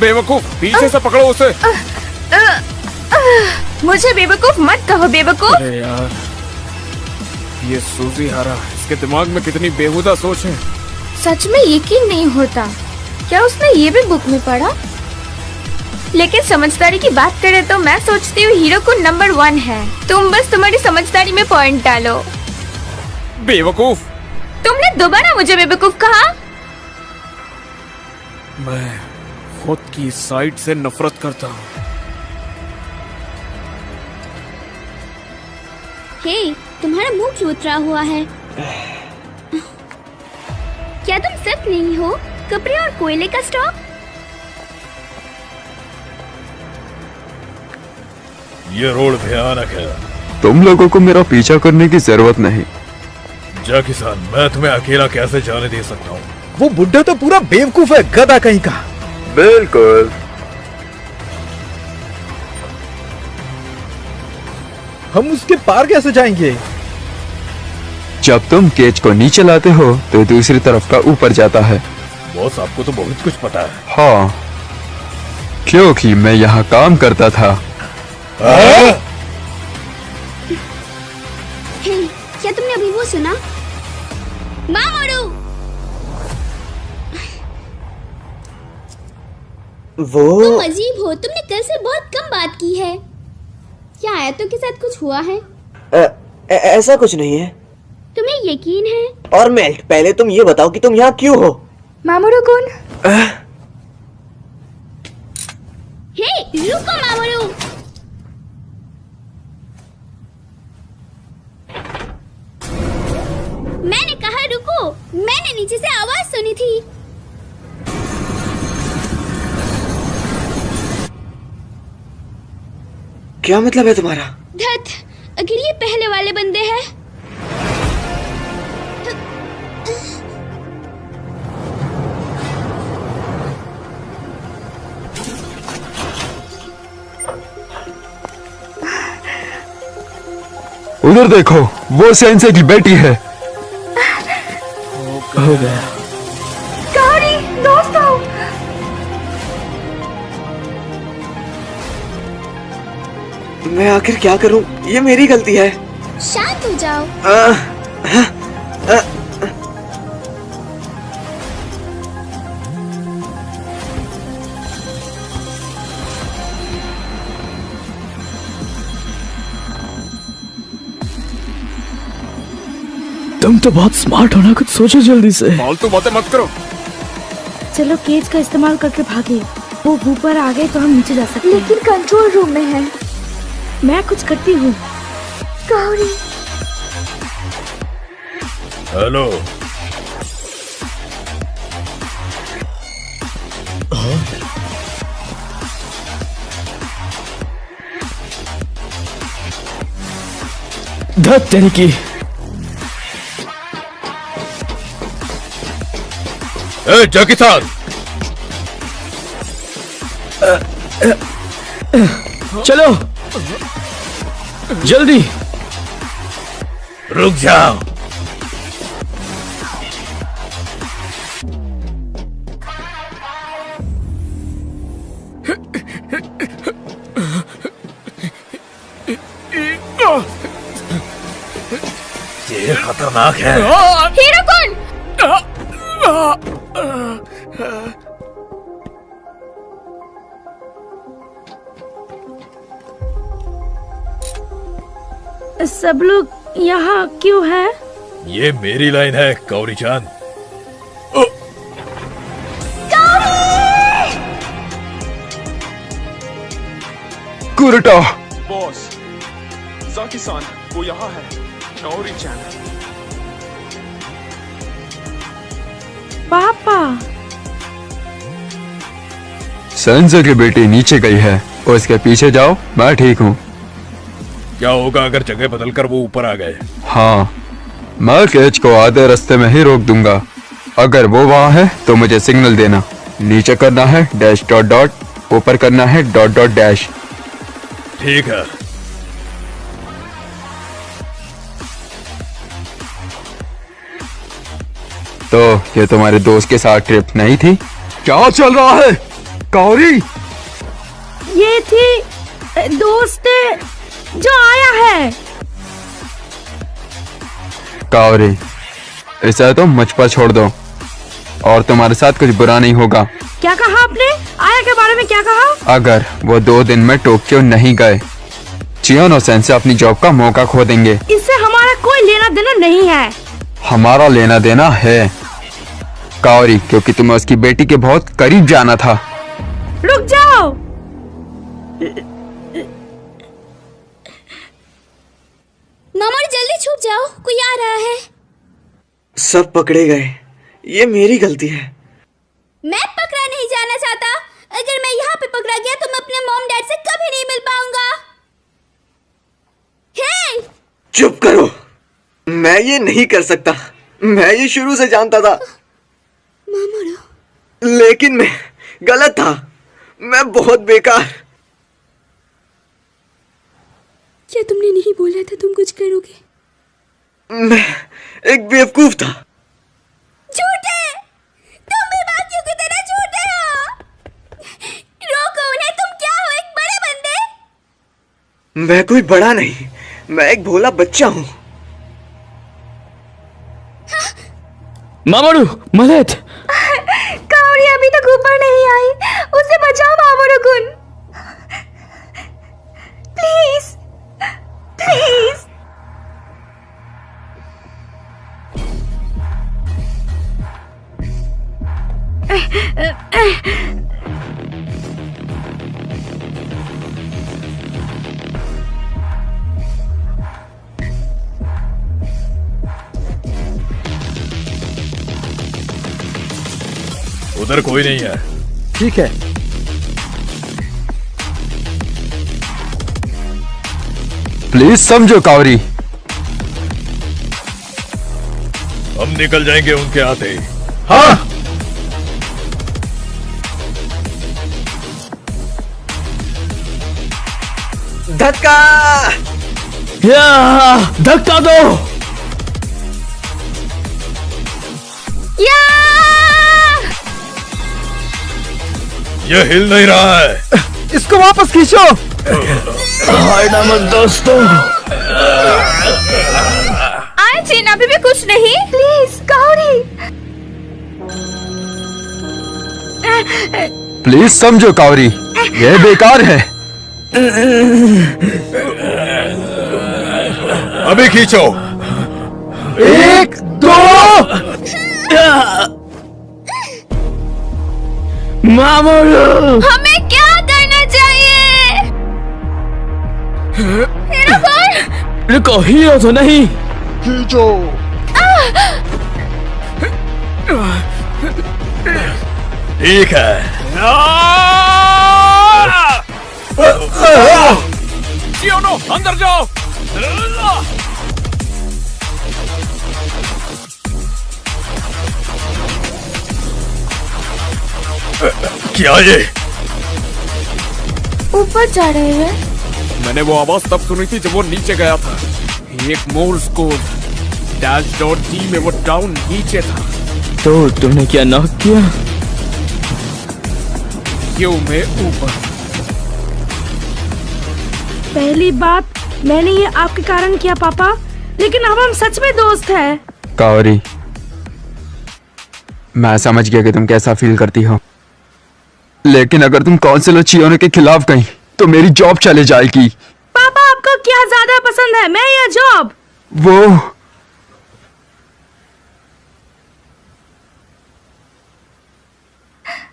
बेवकूफ, पीछे से पकड़ो उसे। मुझे बेवकूफ मत कहो, बेवकूफ। अरे यार, ये सूजी हारा, इसके दिमाग में कितनी बेहुदा सोच है। सच में यकीन नहीं होता, क्या उसने ये भी बुक में पढ़ा? लेकिन समझदारी की बात करें तो मैं सोचती हूँ हीरो को नंबर 1 है। तुम बस तुम्हारी समझदारी में पॉइंट डालो। बेवकूफ, तुमने दोबारा मुझे बेवकूफ कहा। मैं खुद की साइड से नफरत करता हूँ। हे, तुम्हारा मुंह क्यों उतरा हुआ है? क्या तुम सिर्फ नहीं हो कपड़े और कोयले का स्टॉक? ये रोड भयानक है। तुम लोगों को मेरा पीछा करने की जरूरत नहीं। जा किसान, मैं तुम्हें अकेला कैसे जाने दे सकता हूँ? वो बुड्ढा तो पूरा बेवकूफ है, गधा कहीं का। बिल्कुल। हम उसके पार कैसे जाएंगे? जब तुम केज को नीचे लाते हो तो दूसरी तरफ का ऊपर जाता है। बॉस, आपको तो बहुत कुछ पता है। हाँ, क्योंकि मैं यहाँ काम करता था। हे, क्या तुमने अभी वो सुना? मामोरू! वो तुम अजीब हो, तुमने कल से बहुत कम बात की है। क्या आयतों के साथ कुछ हुआ है? ऐसा कुछ नहीं है। तुम्हें यकीन है? और मेल्ट, पहले तुम ये बताओ कि तुम यहाँ क्यों हो? मामोरू-कुन। हे, रुको मामोरू! मैंने कहा रुको, मैंने नीचे से आवाज सुनी थी। क्या मतलब है तुम्हारा? धत, अगर ये पहले वाले बंदे हैं। उधर देखो, वो सेंसे की बेटी है। हो गया। काओरी, दोस्तों। मैं आखिर क्या करूं? ये मेरी गलती है। शांत हो जाओ। तुम तो बहुत स्मार्ट हो ना, कुछ सोचो जल्दी से। फालतू बातें मत करो। चलो केज का इस्तेमाल करके भागे। वो ऊपर आ गए तो हम नीचे जा सकते हैं। लेकिन कंट्रोल रूम में है। मैं कुछ करती हूँ। काओरी। हेलो। धत तेरी की। जैकी सान, चलो जल्दी। रुक जाओ। ये खतरनाक है। हीरो-कुन! सब लोग यहाँ क्यों हैं? ये मेरी लाइन है काओरी-चान। कुरुटा। बॉस, ज़ाकी-सान, वो यहाँ है। काओरी-चान। पापा। सेंसे की बेटी नीचे गई है, उसके पीछे जाओ, मैं ठीक हूँ। क्या होगा अगर जगह बदलकर वो ऊपर आ गए? हाँ, मैं केज को आधे रास्ते में ही रोक दूंगा। अगर वो वहाँ है तो मुझे सिग्नल देना। नीचे करना है डैश डॉट डॉट, ऊपर करना है डॉट डॉट डैश। ठीक है। तो ये तुम्हारे दोस्त के साथ ट्रिप नहीं थी? क्या चल रहा है काओरी? ये थी दोस्त जो आया है। काओरी, इसे तो मुझ पर छोड़ दो और तुम्हारे साथ कुछ बुरा नहीं होगा। क्या कहा आपने? आया के बारे में क्या कहा? अगर वो 2 दिन में टोक्यो नहीं गए, चियोनो सेंसे अपनी जॉब का मौका खो देंगे। इससे हमारा कोई लेना देना नहीं है। हमारा लेना देना है कावरी, क्योंकि तुम्हें उसकी बेटी के बहुत करीब जाना था। रुक जाओ। मामा जल्दी छुप जाओ, कोई आ रहा है। सब पकड़े गए, ये मेरी गलती है। मैं पकड़ा नहीं जाना चाहता। अगर मैं यहाँ पे पकड़ा गया तो मैं अपने मॉम डैड से कभी नहीं मिल पाऊंगा। हे! चुप करो, मैं ये नहीं कर सकता। मैं ये शुरू से जानता था, लेकिन मैं गलत था। मैं बहुत बेकार। क्या तुमने नहीं बोला था तुम कुछ करोगे? मैं एक बेवकूफ था। झूठे! तुम भी बाकियों की तरह झूठे हो। रोको उन्हें, तुम क्या हो, एक बड़े बंदे? मैं कोई बड़ा नहीं, मैं एक भोला बच्चा हूँ। मामोरू, मदद! कावरी अभी तक ऊपर नहीं आई, उसे बचाओ मामोरू-कुन। Please please. उधर कोई नहीं है। ठीक है। प्लीज समझो कावरी। हम निकल जाएंगे उनके आते ही। हाँ। धक्का! धक्का दो। ये हिल नहीं रहा है। इसको वापस खींचो। हटना मत दोस्तों। आए चीन, अभी भी कुछ नहीं। Please cowrie. प्लीज समझो कावरी, यह बेकार है। अभी खींचो। 1 2। मामोरू, हमें क्या करना चाहिए? रुको, हीरो तो नहीं। खींचो। ठीक है। चियोनो, अंदर जाओ। क्या ये? ऊपर जा रहे हैं। मैंने वो आवाज तब सुनी थी जब वो नीचे गया था। एक मोर्स कोड -D में वो डाउन नीचे था। तो तुमने क्या नॉक किया? क्यों मैं ऊपर? पहली बात, मैंने ये आपके कारण किया पापा, लेकिन अब हम सच में दोस्त हैं। कावरी, मैं समझ गया कि तुम कैसा फील करती हो, लेकिन अगर तुम काउंसिलर चियोनो के खिलाफ गई तो मेरी जॉब चले जाएगी। पापा, आपको क्या ज्यादा पसंद है, मैं या जॉब? वो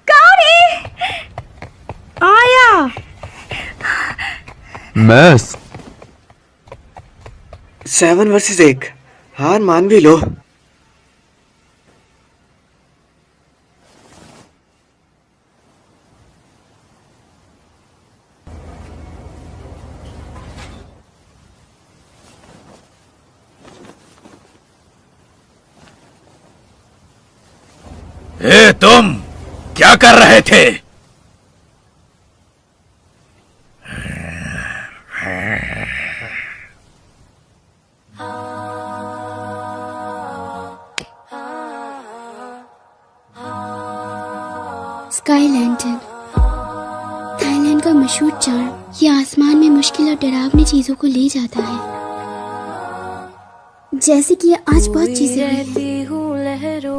कावरी आया। मैस 7 वर्सेस 1, हार मान भी लो। ए, तुम क्या कर रहे थे? स्काई लैंटर्न, थाईलैंड का मशहूर चार्म। ये आसमान में मुश्किल और डरावनी चीजों को ले जाता है। जैसे कि ये आज बहुत चीजें हुई हैं।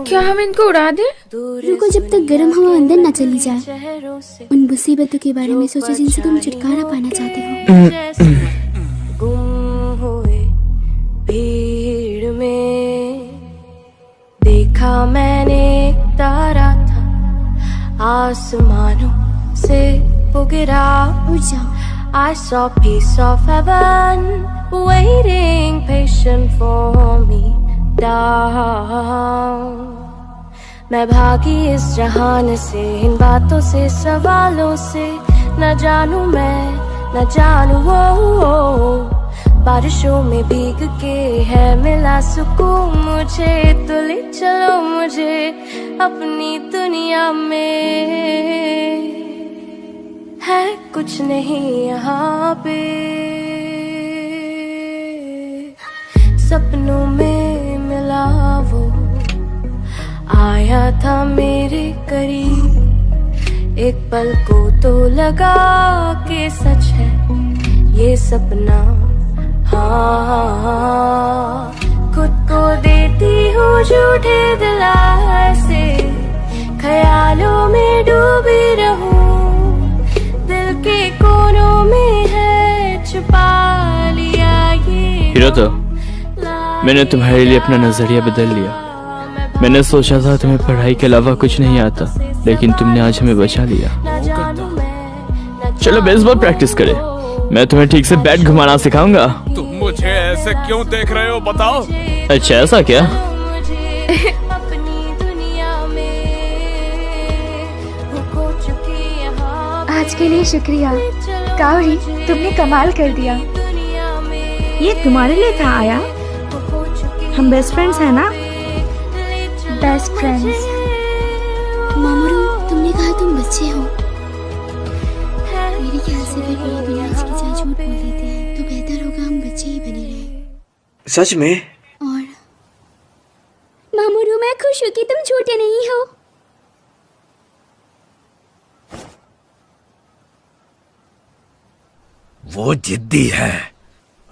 क्या हम इनको उड़ा दें? रुको, जब तक गर्म हवा अंदर न चली जाए। उन मुसीबतों के बारे में सोचो जिनसे तुम छुटकारा पाना चाहते हो। गुम हुए भीड़ में मैंने एक तारा था, आसमानों से वो गिरा। I saw piece of heaven waiting patient for me down. मैं भागी इस जहान से, इन बातों से, सवालों से, न जानू मैं, न जानू वो। बारिशों में भीग के है मिला सुकून मुझे, तो ले चलो मुझे अपनी दुनिया में। है कुछ नहीं यहाँ पे, सपनों में मिला वो, आया था मेरे करीब, एक पल को तो लगा कि सच है ये सपना। हाँ, खुद को देती हूँ झूठे दिलासे, ख्यालों में डूबी रहूं, दिल के कोनों में है छुपा लिया ये। हिरोतो, मैंने तुम्हारे लिए अपना नजरिया बदल लिया। मैंने सोचा था तुम्हें पढ़ाई के अलावा कुछ नहीं आता, लेकिन तुमने आज हमें बचा लिया। चलो बेसबॉल प्रैक्टिस करें, मैं तुम्हें ठीक से बैट घुमाना सिखाऊंगा। तुम मुझे ऐसे क्यों देख रहे हो, बताओ। अच्छा, ऐसा क्या? आज के लिए शुक्रिया कावरी, तुमने कमाल कर दिया। ये तुम्हारे लिए था आया? हम बेस्ट फ्रेंड्स हैं ना? Best friends. मामरू, तुमने कहा तुम बच्चे हो। मेरे ख्याल से फिर पूरी दुनिया इसकी जगह झूठ बोल देते हैं, तो बेहतर होगा हम बच्चे ही बने रहें। सच में? और मामरू, मैं खुश हूँ कि तुम झूठे नहीं हो। वो जिद्दी है।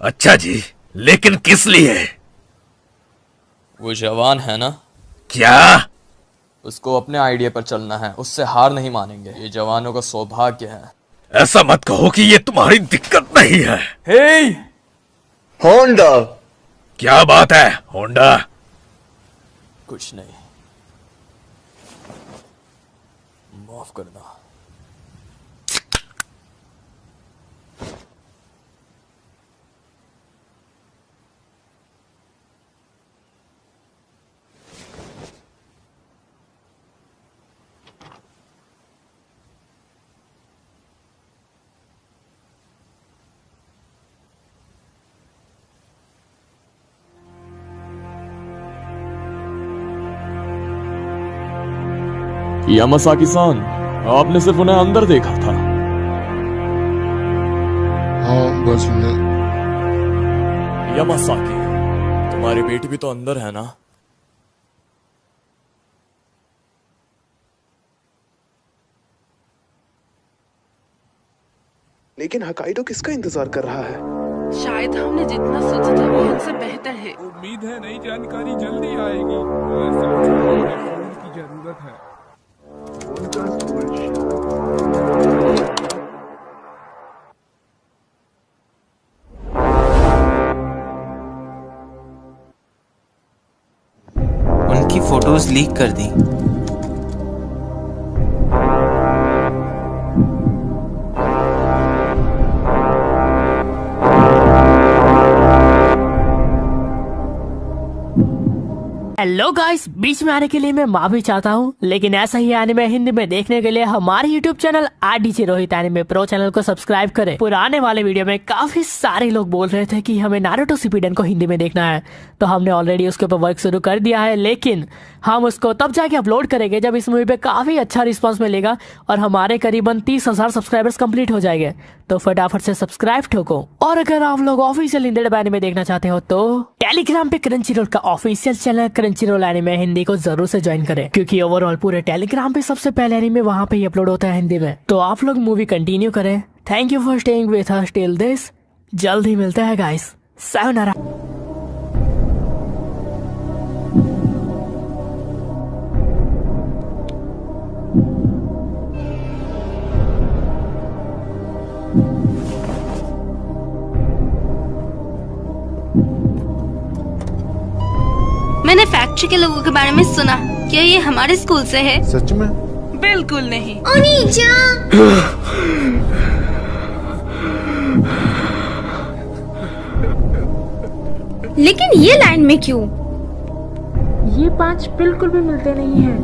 अच्छा जी, लेकिन किस लिए? वो जवान है ना? क्या? उसको अपने आइडिया पर चलना है, उससे हार नहीं मानेंगे। ये जवानों का सौभाग्य है। ऐसा मत कहो कि ये तुम्हारी दिक्कत नहीं है। हे होंडा। क्या बात है होंडा? कुछ नहीं, माफ करना। यामासाकी-सान, आपने सिर्फ उन्हें अंदर देखा था। हाँ, बस उन्हें। यामासाकी, तुम्हारी बेटी भी तो अंदर है ना? लेकिन हकाइडो किसका इंतजार कर रहा है? शायद हमने जितना सोचा था वो हमसे बेहतर है। उम्मीद है नई जानकारी जल्दी आएगी। तो ऐसा फोन की जरूरत है। उनकी फोटोज लीक कर दी। हेलो गाइस, बीच में आने के लिए मैं माफी चाहता हूँ, लेकिन ऐसा ही एनिमे हिंदी में देखने के लिए हमारे YouTube channel RDJ Rohit anime pro channel को सब्सक्राइब करें। पुराने वाले वीडियो में काफी सारे लोग बोल रहे थे कि हमें नारुतो शिपुडेन को हिंदी में देखना है, तो हमने ऑलरेडी उसके ऊपर वर्क शुरू कर दिया है, लेकिन हम उसको तब जाके अपलोड करेंगे जब इस मूवी पे काफी अच्छा रिस्पॉन्स मिलेगा और हमारे करीबन 30,000 सब्सक्राइबर्स कंप्लीट हो जाएंगे। तो फटाफट से सब्सक्राइब ठोको। और अगर आप लोग ऑफिशियल हिंदी डब एनिमे देखना चाहते हो तो टेलीग्राम पे क्रंचीरोल का official channel Crunchyroll anime Hindi को जरूर से ज्वाइन करें, क्योंकि ओवरऑल पूरे टेलीग्राम पे सबसे पहले एनिमे वहाँ पे ही अपलोड होता है हिंदी में। तो आप लोग मूवी कंटिन्यू करें। Thank you for staying with us till this. जल्द ही मिलते हैं गाइस। सायोनारा। मैंने फैक्ट्री के लोगों के बारे में सुना। क्या ये हमारे स्कूल से है? सच में? बिल्कुल नहीं। लेकिन ये लाइन में क्यों? ये 5 बिल्कुल भी मिलते नहीं हैं।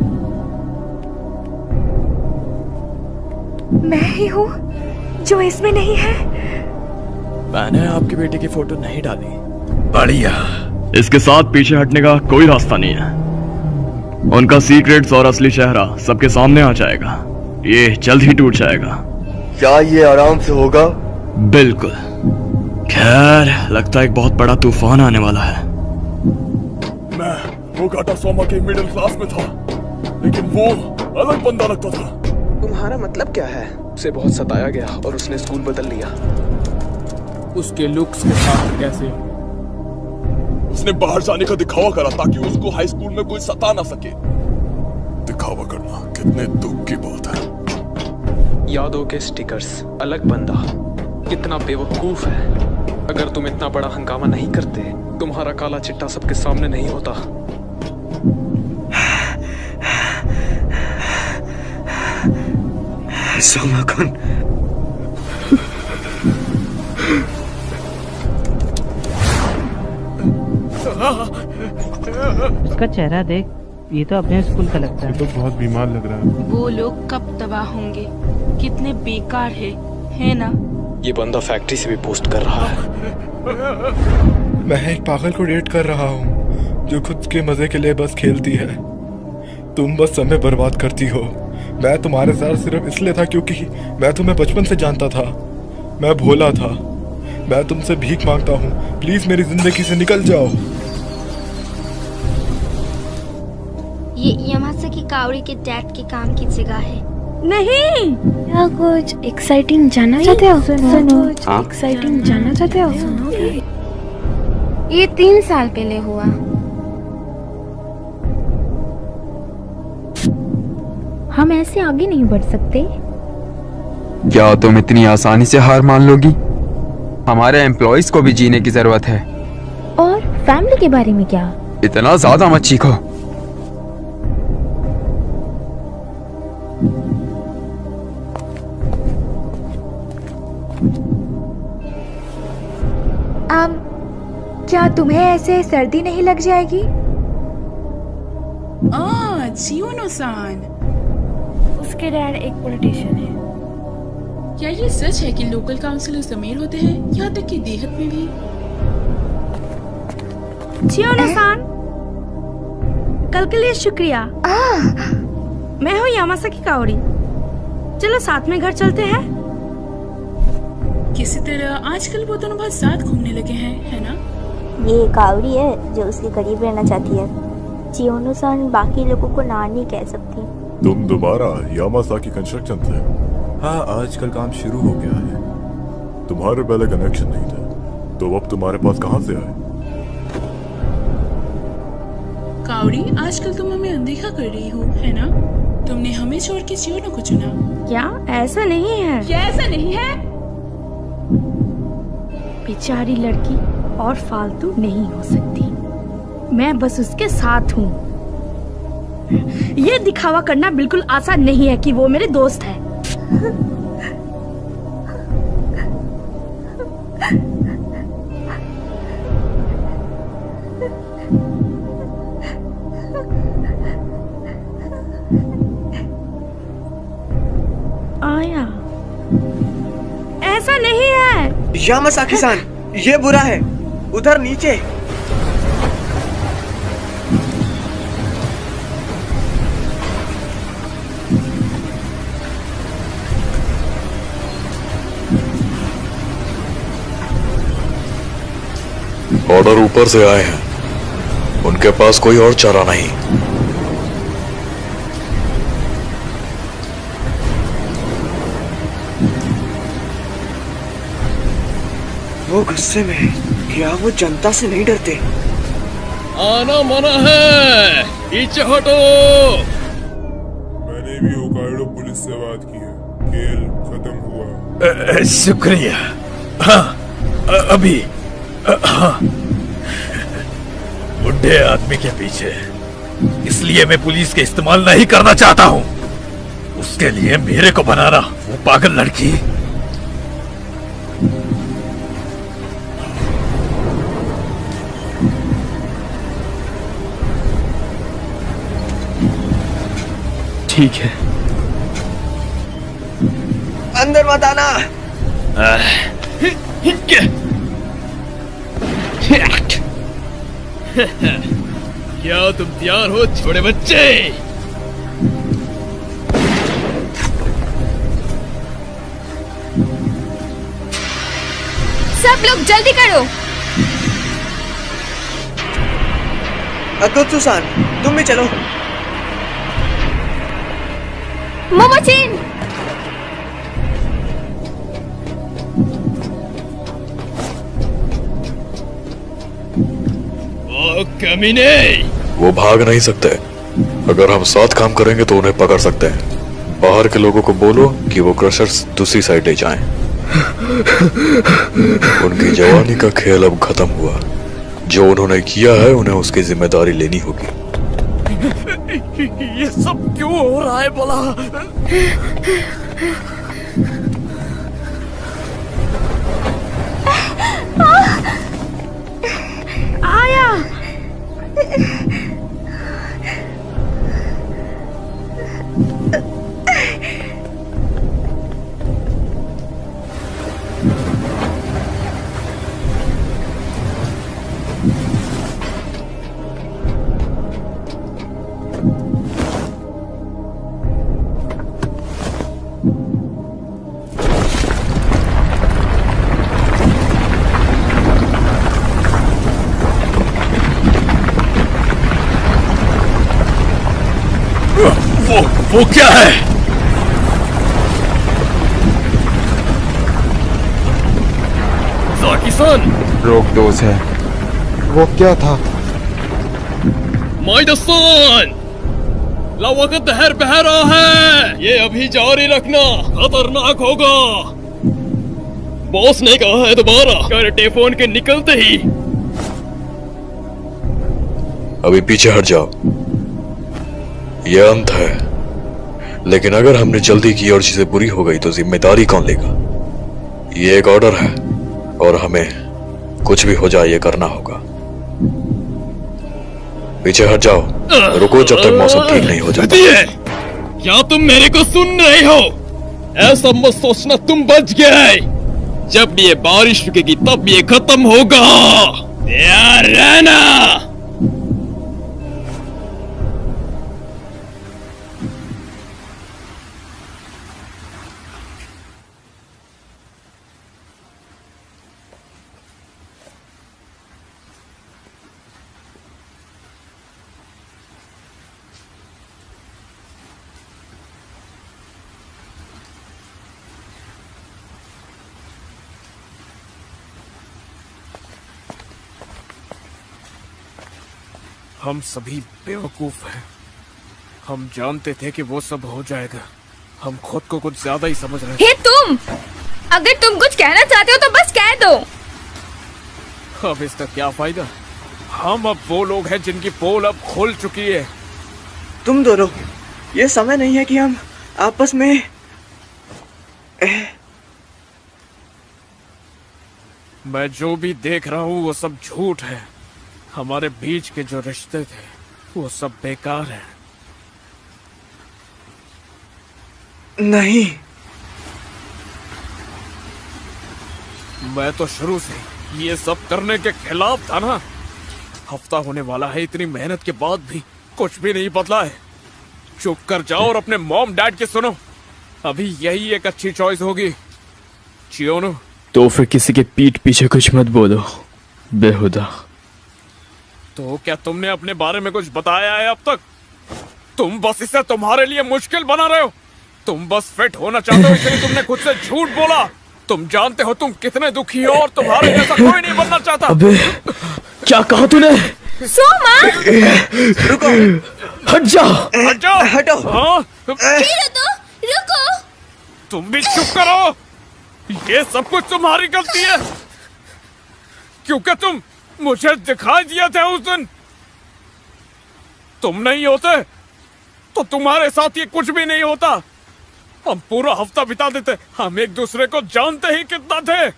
मैं ही हूँ जो इसमें नहीं है। मैंने आपकी बेटी की फोटो नहीं डाली। बढ़िया। इसके साथ पीछे हटने का कोई रास्ता नहीं है। उनका सीक्रेट्स और असली चेहरा सबके सामने आ जाएगा। ये जल्द ही टूट जाएगा। क्या ये आराम से होगा? बिल्कुल। खैर, लगता है एक बहुत बड़ा तूफान आने वाला है। मैं मोगाटा सोमा के मिडिल क्लास में था, लेकिन वो अलग बंदा लगता था। तुम्हारा मतलब क्या है? उसे बहुत सताया गया और उसने स्कूल बदल लिया। उसके लुक्स के साथ कैसे? उसने बाहर जाने का दिखावा करा ताकि उसको हाई स्कूल में कोई सता ना सके। दिखावा करना कितने दुख की बात है। यादों के स्टिकर्स, अलग बंदा, कितना बेवकूफ है। अगर तुम इतना बड़ा हंगामा नहीं करते, तुम्हारा काला चिट्टा सबके सामने नहीं होता। सोमा-कुन, उसका चेहरा देख, ये तो अपने स्कूल का लगता है। ये तो बहुत बीमार लग रहा है। वो लोग कब तबाह होंगे? कितने बेकार है ना? ये बंदा फैक्ट्री से भी पोस्ट कर रहा है। मैं एक पागल को डेट कर रहा हूँ जो खुद के मजे के लिए बस खेलती है। तुम बस समय बर्बाद करती हो। मैं तुम्हारे साथ सिर्फ इसलिए था क्योंकि मैं तुम्हें बचपन से जानता था। मैं भोला था। मैं तुमसे भीख मांगता हूँ, प्लीज मेरी जिंदगी से निकल जाओ। ये यामासाकी काओरी के डैड के काम की जगह है। नहीं। क्या कुछ एक्साइटिंग जानना चाहते हो? सुनो, एक्साइटिंग जानना चाहते हो? ये 3 साल पहले हुआ। हम ऐसे आगे नहीं बढ़ सकते। क्या तुम इतनी आसानी से हार मान लोगी? हमारे एम्प्लॉइज को भी जीने की जरूरत है। और फैमिली के बारे में क्या? इतना ज्यादा मत चीखो। क्या तुम्हें ऐसे सर्दी नहीं लग जाएगी? चियोनो-सान। उसके डैड एक पॉलिटिशियन है। क्या ये सच है कि लोकल काउंसिलर्स अमीर होते हैं, यहाँ तक कि देहात में भी? चियोनो-सान, कल के लिए शुक्रिया। मैं हूँ यामासाकी काओरी। चलो साथ में घर चलते हैं। किसी तरह आजकल वो दोनों बहुत साथ घूमने लगे हैं, है ना? ये कावरी है जो उसके करीब रहना चाहती है। चियोनो-सान बाकी लोगों को ना नहीं कह सकती। तुम दोबारा यामासाकी कंस्ट्रक्शन से? हाँ, आजकल काम शुरू हो गया है। तुम्हारे पहले कनेक्शन नहीं था, तो अब तुम्हारे पास कहाँ से आए? कावरी, आजकल तुम हमें अनदेखा कर रही हो, है ना? तुमने हमें छोड़ के चियोनो को चुना। क्या ऐसा नहीं है? क्या ऐसा नहीं है? बेचारी लड़की और फालतू नहीं हो सकती। मैं बस उसके साथ हूँ। ये दिखावा करना बिल्कुल आसान नहीं है कि वो मेरे दोस्त है। आया, ऐसा नहीं है। यामासाकी-सान, ये बुरा है। उधर नीचे। ऑर्डर ऊपर से आए हैं। उनके पास कोई और चारा नहीं। वो गुस्से में। क्या वो जनता से नहीं डरते? आना मना है, पीछे हटो। मैंने भी होकाइडो पुलिस से बात की है। खेल खत्म हुआ। शुक्रिया। हाँ, अभी हाँ। बुढ़े आदमी के पीछे इस इसलिए मैं पुलिस के इस्तेमाल नहीं करना चाहता हूँ। उसके लिए मेरे को बनाना, वो पागल लड़की। ठीक है, अंदर मत आना। क्या तुम तैयार हो छोटे बच्चे? सब लोग जल्दी करो। सुसान, तुम भी चलो। मोमोचिन, ओ कमीने! वो भाग नहीं सकते। अगर हम साथ काम करेंगे तो उन्हें पकड़ सकते हैं। बाहर के लोगों को बोलो कि वो क्रशर्स दूसरी साइड ले जाएं। उनकी जवानी का खेल अब खत्म हुआ। जो उन्होंने किया है उन्हें उसकी जिम्मेदारी लेनी होगी। ये सब क्यों हो रहा है बोला? आया। वो क्या है? जाकी-सान! रोक दो उसे। वो क्या था? माइडा-सान! लावा का दहर बह रहा है। ये अभी जारी रखना, खतरनाक होगा। बॉस ने कहा है दोबारा कर टेलीफोन के निकलते ही। अभी पीछे हट जाओ। यह अंत है, लेकिन अगर हमने जल्दी की और चीजें बुरी हो गई तो जिम्मेदारी कौन लेगा? ये एक ऑर्डर है और हमें कुछ भी हो जाए ये करना होगा। पीछे हट जाओ। रुको जब तक मौसम ठीक नहीं हो जाता। क्या तुम मेरे को सुन रहे हो? ऐसा मत सोचना तुम बच गए। जब ये बारिश रुकेगी तब ये खत्म होगा। तैयार रहना। हम सभी बेवकूफ हैं। हम जानते थे कि वो सब हो जाएगा। हम खुद को कुछ ज्यादा ही समझ रहे थे। हे तुम! अगर तुम कुछ कहना चाहते हो तो बस कह दो। अब इसका क्या फायदा? हम अब वो लोग हैं जिनकी पोल अब खुल चुकी है। तुम दोनों, ये समय नहीं है कि हम आपस में मैं जो भी देख रहा हूँ वो सब झूठ है। हमारे बीच के जो रिश्ते थे वो सब बेकार हैं। नहीं, मैं तो शुरू से ये सब करने के खिलाफ था ना। हफ्ता होने वाला है, इतनी मेहनत के बाद भी कुछ भी नहीं बदला है। चुप कर जाओ और अपने मॉम डैड के सुनो। अभी यही एक अच्छी चॉइस होगी। चियोनो, तो फिर किसी के पीठ पीछे कुछ मत बोलो बेहुदा। तो क्या तुमने अपने बारे में कुछ बताया है अब तक? तुम बस इसे तुम्हारे लिए मुश्किल बना रहे हो। तुम बस फिट होना चाहते हो, इसलिए तुमने खुद से झूठ बोला। तुम जानते हो तुम कितने दुखी हो और तुम्हारे जैसा कोई नहीं बनना चाहता। अबे क्या कहा तूने? सोमा! रुको, हट जा। हट जाओ। हटो। हाँ? रुको। तुम भी चुप करो। ये सब कुछ तुम्हारी गलती है, क्योंकि तुम मुझे दिखाई दिया था उस दिन। तुम नहीं होते तो तुम्हारे साथ ये कुछ भी नहीं होता। हम पूरा हफ्ता बिता देते, हम एक दूसरे को जानते ही कितना थे।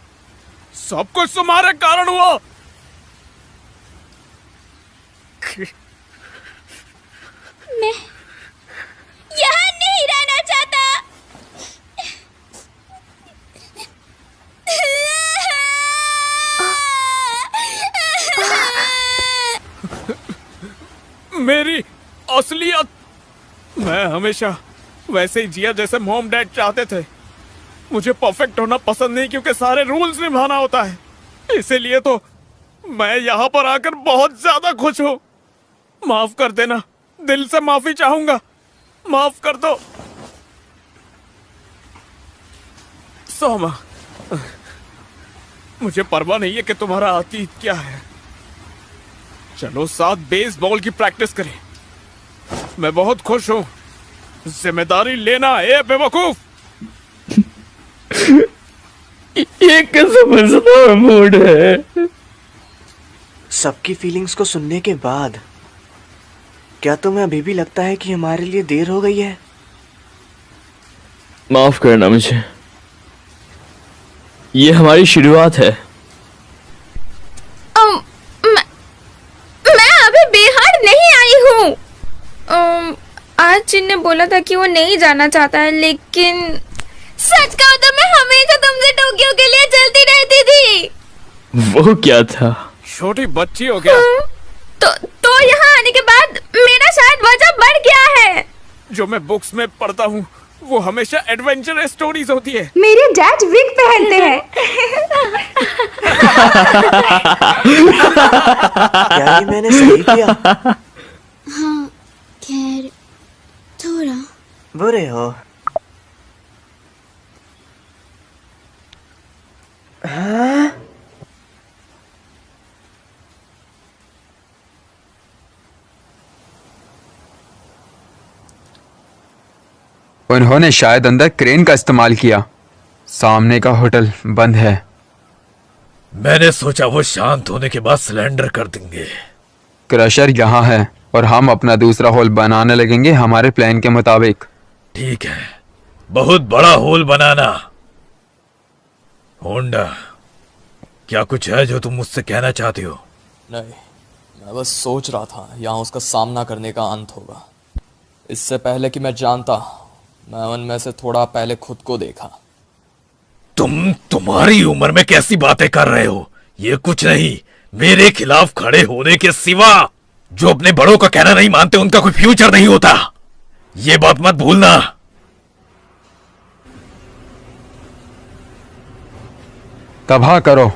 सब कुछ तुम्हारे कारण हुआ। मैं यहाँ नहीं रहना चाहता। मेरी असलियत, मैं हमेशा वैसे ही जिया जैसे मॉम डैड चाहते थे। मुझे परफेक्ट होना पसंद नहीं क्योंकि सारे रूल्स निभाना होता है। इसीलिए तो मैं यहाँ पर आकर बहुत ज्यादा खुश हूँ। माफ कर देना, दिल से माफी चाहूंगा, माफ कर दो सोमा। मुझे परवाह नहीं है कि तुम्हारा अतीत क्या है। चलो साथ बेसबॉल की प्रैक्टिस करें। मैं बहुत खुश हूँ। जिम्मेदारी लेना ए बेवकूफ। ये कैसे मजेदार मूड है। सबकी फीलिंग्स को सुनने के बाद क्या तुम्हें अभी भी लगता है कि हमारे लिए देर हो गई है? माफ करना मुझे, ये हमारी शुरुआत है। मैं अभी बिहार नहीं आई हूँ। आज जिन ने बोला था कि वो नहीं जाना चाहता है, लेकिन सच कहूँ तो मैं हमेशा तुमसे टोक्यो के लिए चलती रहती थी। वो क्या था? छोटी बच्ची हो क्या? तो यहाँ आने के बाद मेरा शायद वजह बढ़ गया है। जो मैं बुक्स में पढ़ता हूँ वो हमेशा एडवेंचर स्टोरीज होती है। मेरे डैड विग पहनते हैं। क्या ये मैंने सही किया? हाँ, खैर थोड़ा बुरे हो। हाँ? उन्होंने शायद अंदर क्रेन का इस्तेमाल किया। सामने का होटल बंद है। मैंने सोचा वो शांत होने के बाद सिलेंडर कर देंगे। क्रशर यहाँ है और हम अपना दूसरा होल बनाने लगेंगे हमारे प्लान के मुताबिक। ठीक है, बहुत बड़ा होल बनाना। होंडा, क्या कुछ है जो तुम मुझसे कहना चाहती हो? नहीं, मैं बस सोच रहा था यहाँ उसका सामना करने का अंत होगा। इससे पहले कि मैं जानता, मैं उनमें से थोड़ा पहले खुद को देखा। तुम्हारी उम्र में कैसी बातें कर रहे हो? ये कुछ नहीं, मेरे खिलाफ खड़े होने के सिवा। जो अपने बड़ों का कहना नहीं मानते उनका कोई फ्यूचर नहीं होता, ये बात मत भूलना। तबाह करो।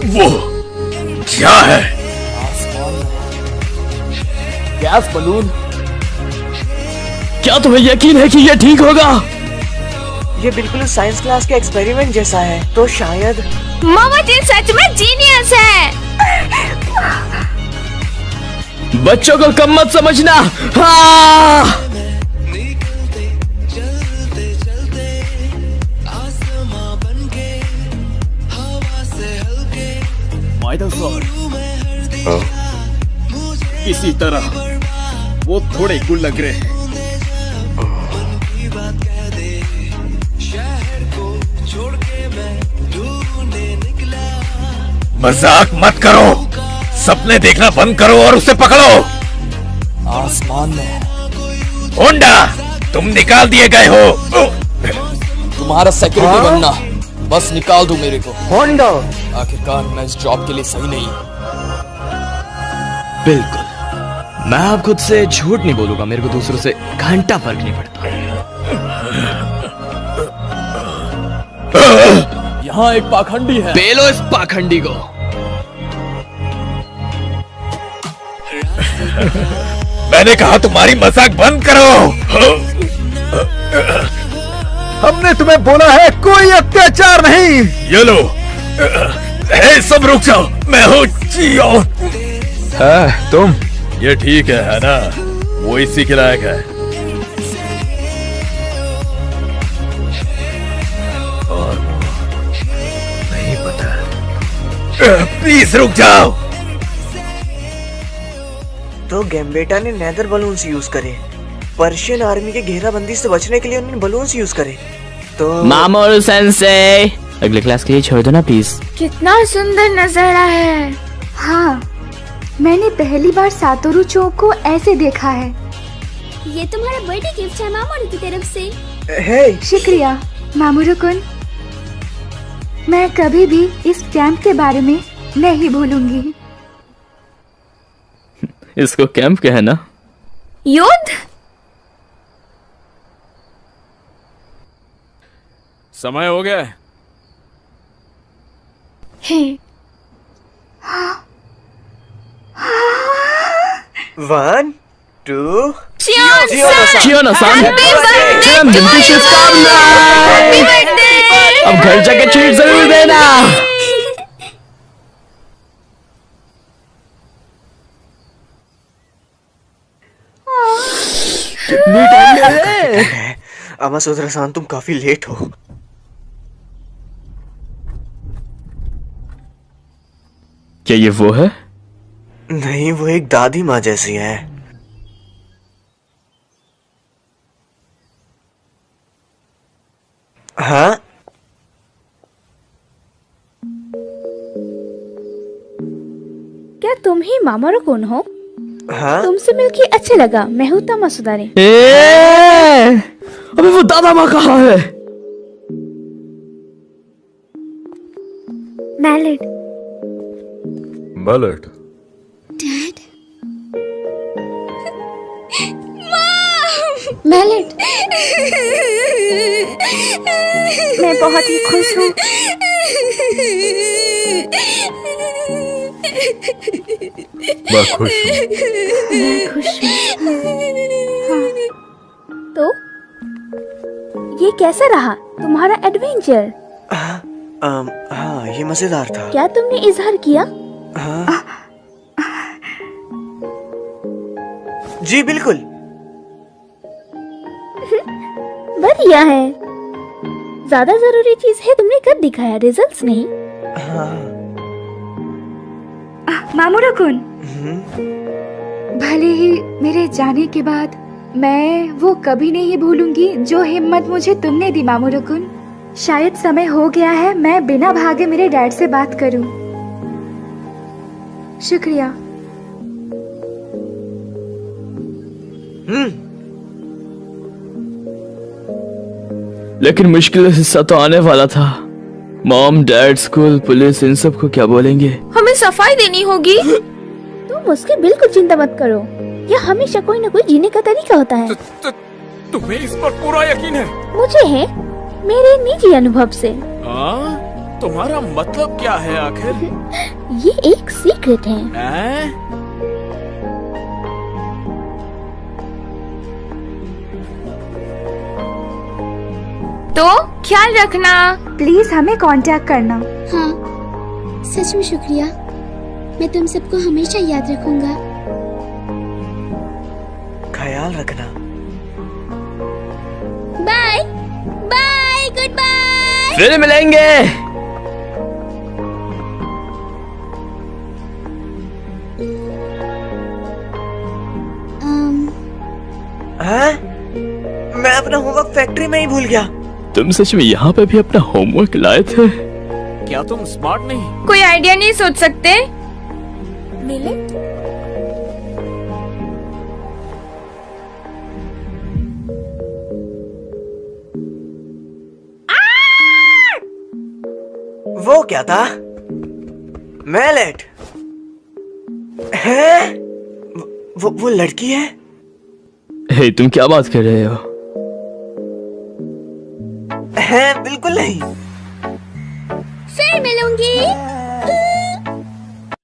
वो क्या है? Gas balloon. क्या तुम्हें यकीन है कि ये ठीक होगा? ये बिल्कुल साइंस क्लास के एक्सपेरिमेंट जैसा है। तो शायद मामा जी सच में जीनियस है। बच्चों को कम मत समझना। हाँ! इसी तरह वो थोड़े गुल लग रहे हैं। मजाक मत करो, सपने देखना बंद करो और उसे पकड़ो। आसमान में होंडा, तुम निकाल दिए गए हो। तुम्हारा सेक्रेटरी बनना, बस निकाल दो मेरे को। होंडा, आखिरकार मैं इस जॉब के लिए सही नहीं हूँ। बिल्कुल, मैं अब खुद से झूठ नहीं बोलूंगा। मेरे को दूसरों से घंटा फर्क नहीं पड़ता। यहाँ एक पाखंडी है। पेलो इस पाखंडी को। मैंने कहा तुम्हारी मजाक बंद करो। हमने तुम्हें बोला है कोई अत्याचार नहीं। ये लो। हे, सब रुक जाओ। मैं हूँ जियो। है तुम? ये ठीक है ना? वो इसी के लायक है। और नहीं पता। प्लीज रुक जाओ। तो गैम्बेटा ने नेदर बलून्स यूज करे। पर्शियन आर्मी के घेराबंदी से बचने के लिए उन्होंने बलून्स यूज करे। तो मामोरू सेंसे, अगले क्लास के लिए छोड़ दो ना प्लीज। कितना सुंदर नजारा है। हाँ, मैंने पहली बार सातोरू चौक को ऐसे देखा है। ये तुम्हारा बर्थडे गिफ्ट है मामोरू की तरफ से। हे, शुक्रिया मामोरू-कुन। मैं कभी भी इस कैंप के बारे में नहीं भूलूंगी। इसको कैंप कहना? युद्ध? समय हो गया है। हे। 1, 2 चियोनो-सान, जन्मदिन की शुभकामनाएं। अब घर जाके ट्रीट जरूर देना। अमासुद्रा-सान, तुम काफी लेट हो। क्या ये वो है? नहीं, वो एक दादी माँ जैसी है। हाँ? क्या तुम ही मामोरू-कुन हो? हाँ? तुमसे मिलके अच्छा लगा। मैं हूँ तमासुदारे। अबे वो दादा माँ कहाँ है? मैलेट। मैलेट। डैड। मैलेट। मैं बहुत ही खुश हूँ। मैं खुश हूँ। मैं खुश हूँ। हाँ। तो ये कैसा रहा तुम्हारा एडवेंचर? हाँ, ये मजेदार था। क्या तुमने इजहार किया? हाँ? जी बिल्कुल। बढ़िया है। ज्यादा जरूरी चीज है तुमने कर दिखाया, रिजल्ट्स नहीं। हाँ। मामोरू-कुन, भले ही मेरे जाने के बाद मैं वो कभी नहीं भूलूंगी जो हिम्मत मुझे तुमने दी मामोरू-कुन। शायद समय हो गया है मैं बिना भागे मेरे डैड से बात करूं। शुक्रिया। लेकिन मुश्किल हिस्सा तो आने वाला था। मॉम, डैड, स्कूल, पुलिस, इन सब को क्या बोलेंगे? हमें सफाई देनी होगी। तुम उसकी बिल्कुल चिंता मत करो। यह हमेशा कोई न कोई जीने का तरीका होता है। तुम्हें इस पर पूरा यकीन है? मुझे है, मेरे निजी अनुभव से। तुम्हारा मतलब क्या है आखिर? ये एक सीक्रेट है। तो ख्याल रखना। प्लीज हमें कांटेक्ट करना। हाँ, सच में शुक्रिया। मैं तुम सबको हमेशा याद रखूंगा। ख्याल रखना। Bye bye, goodbye. फिर मिलेंगे। हाँ? मैं अपना होमवर्क फैक्ट्री में ही भूल गया। तुम सच में यहाँ पे भी अपना होमवर्क लाए थे? क्या तुम स्मार्ट नहीं? कोई आइडिया नहीं सोच सकते? मिले? वो क्या था? मैलेट है? वो लड़की है? हे, तुम क्या बात कर रहे हो? है बिल्कुल नहीं। फिर मिलूंगी।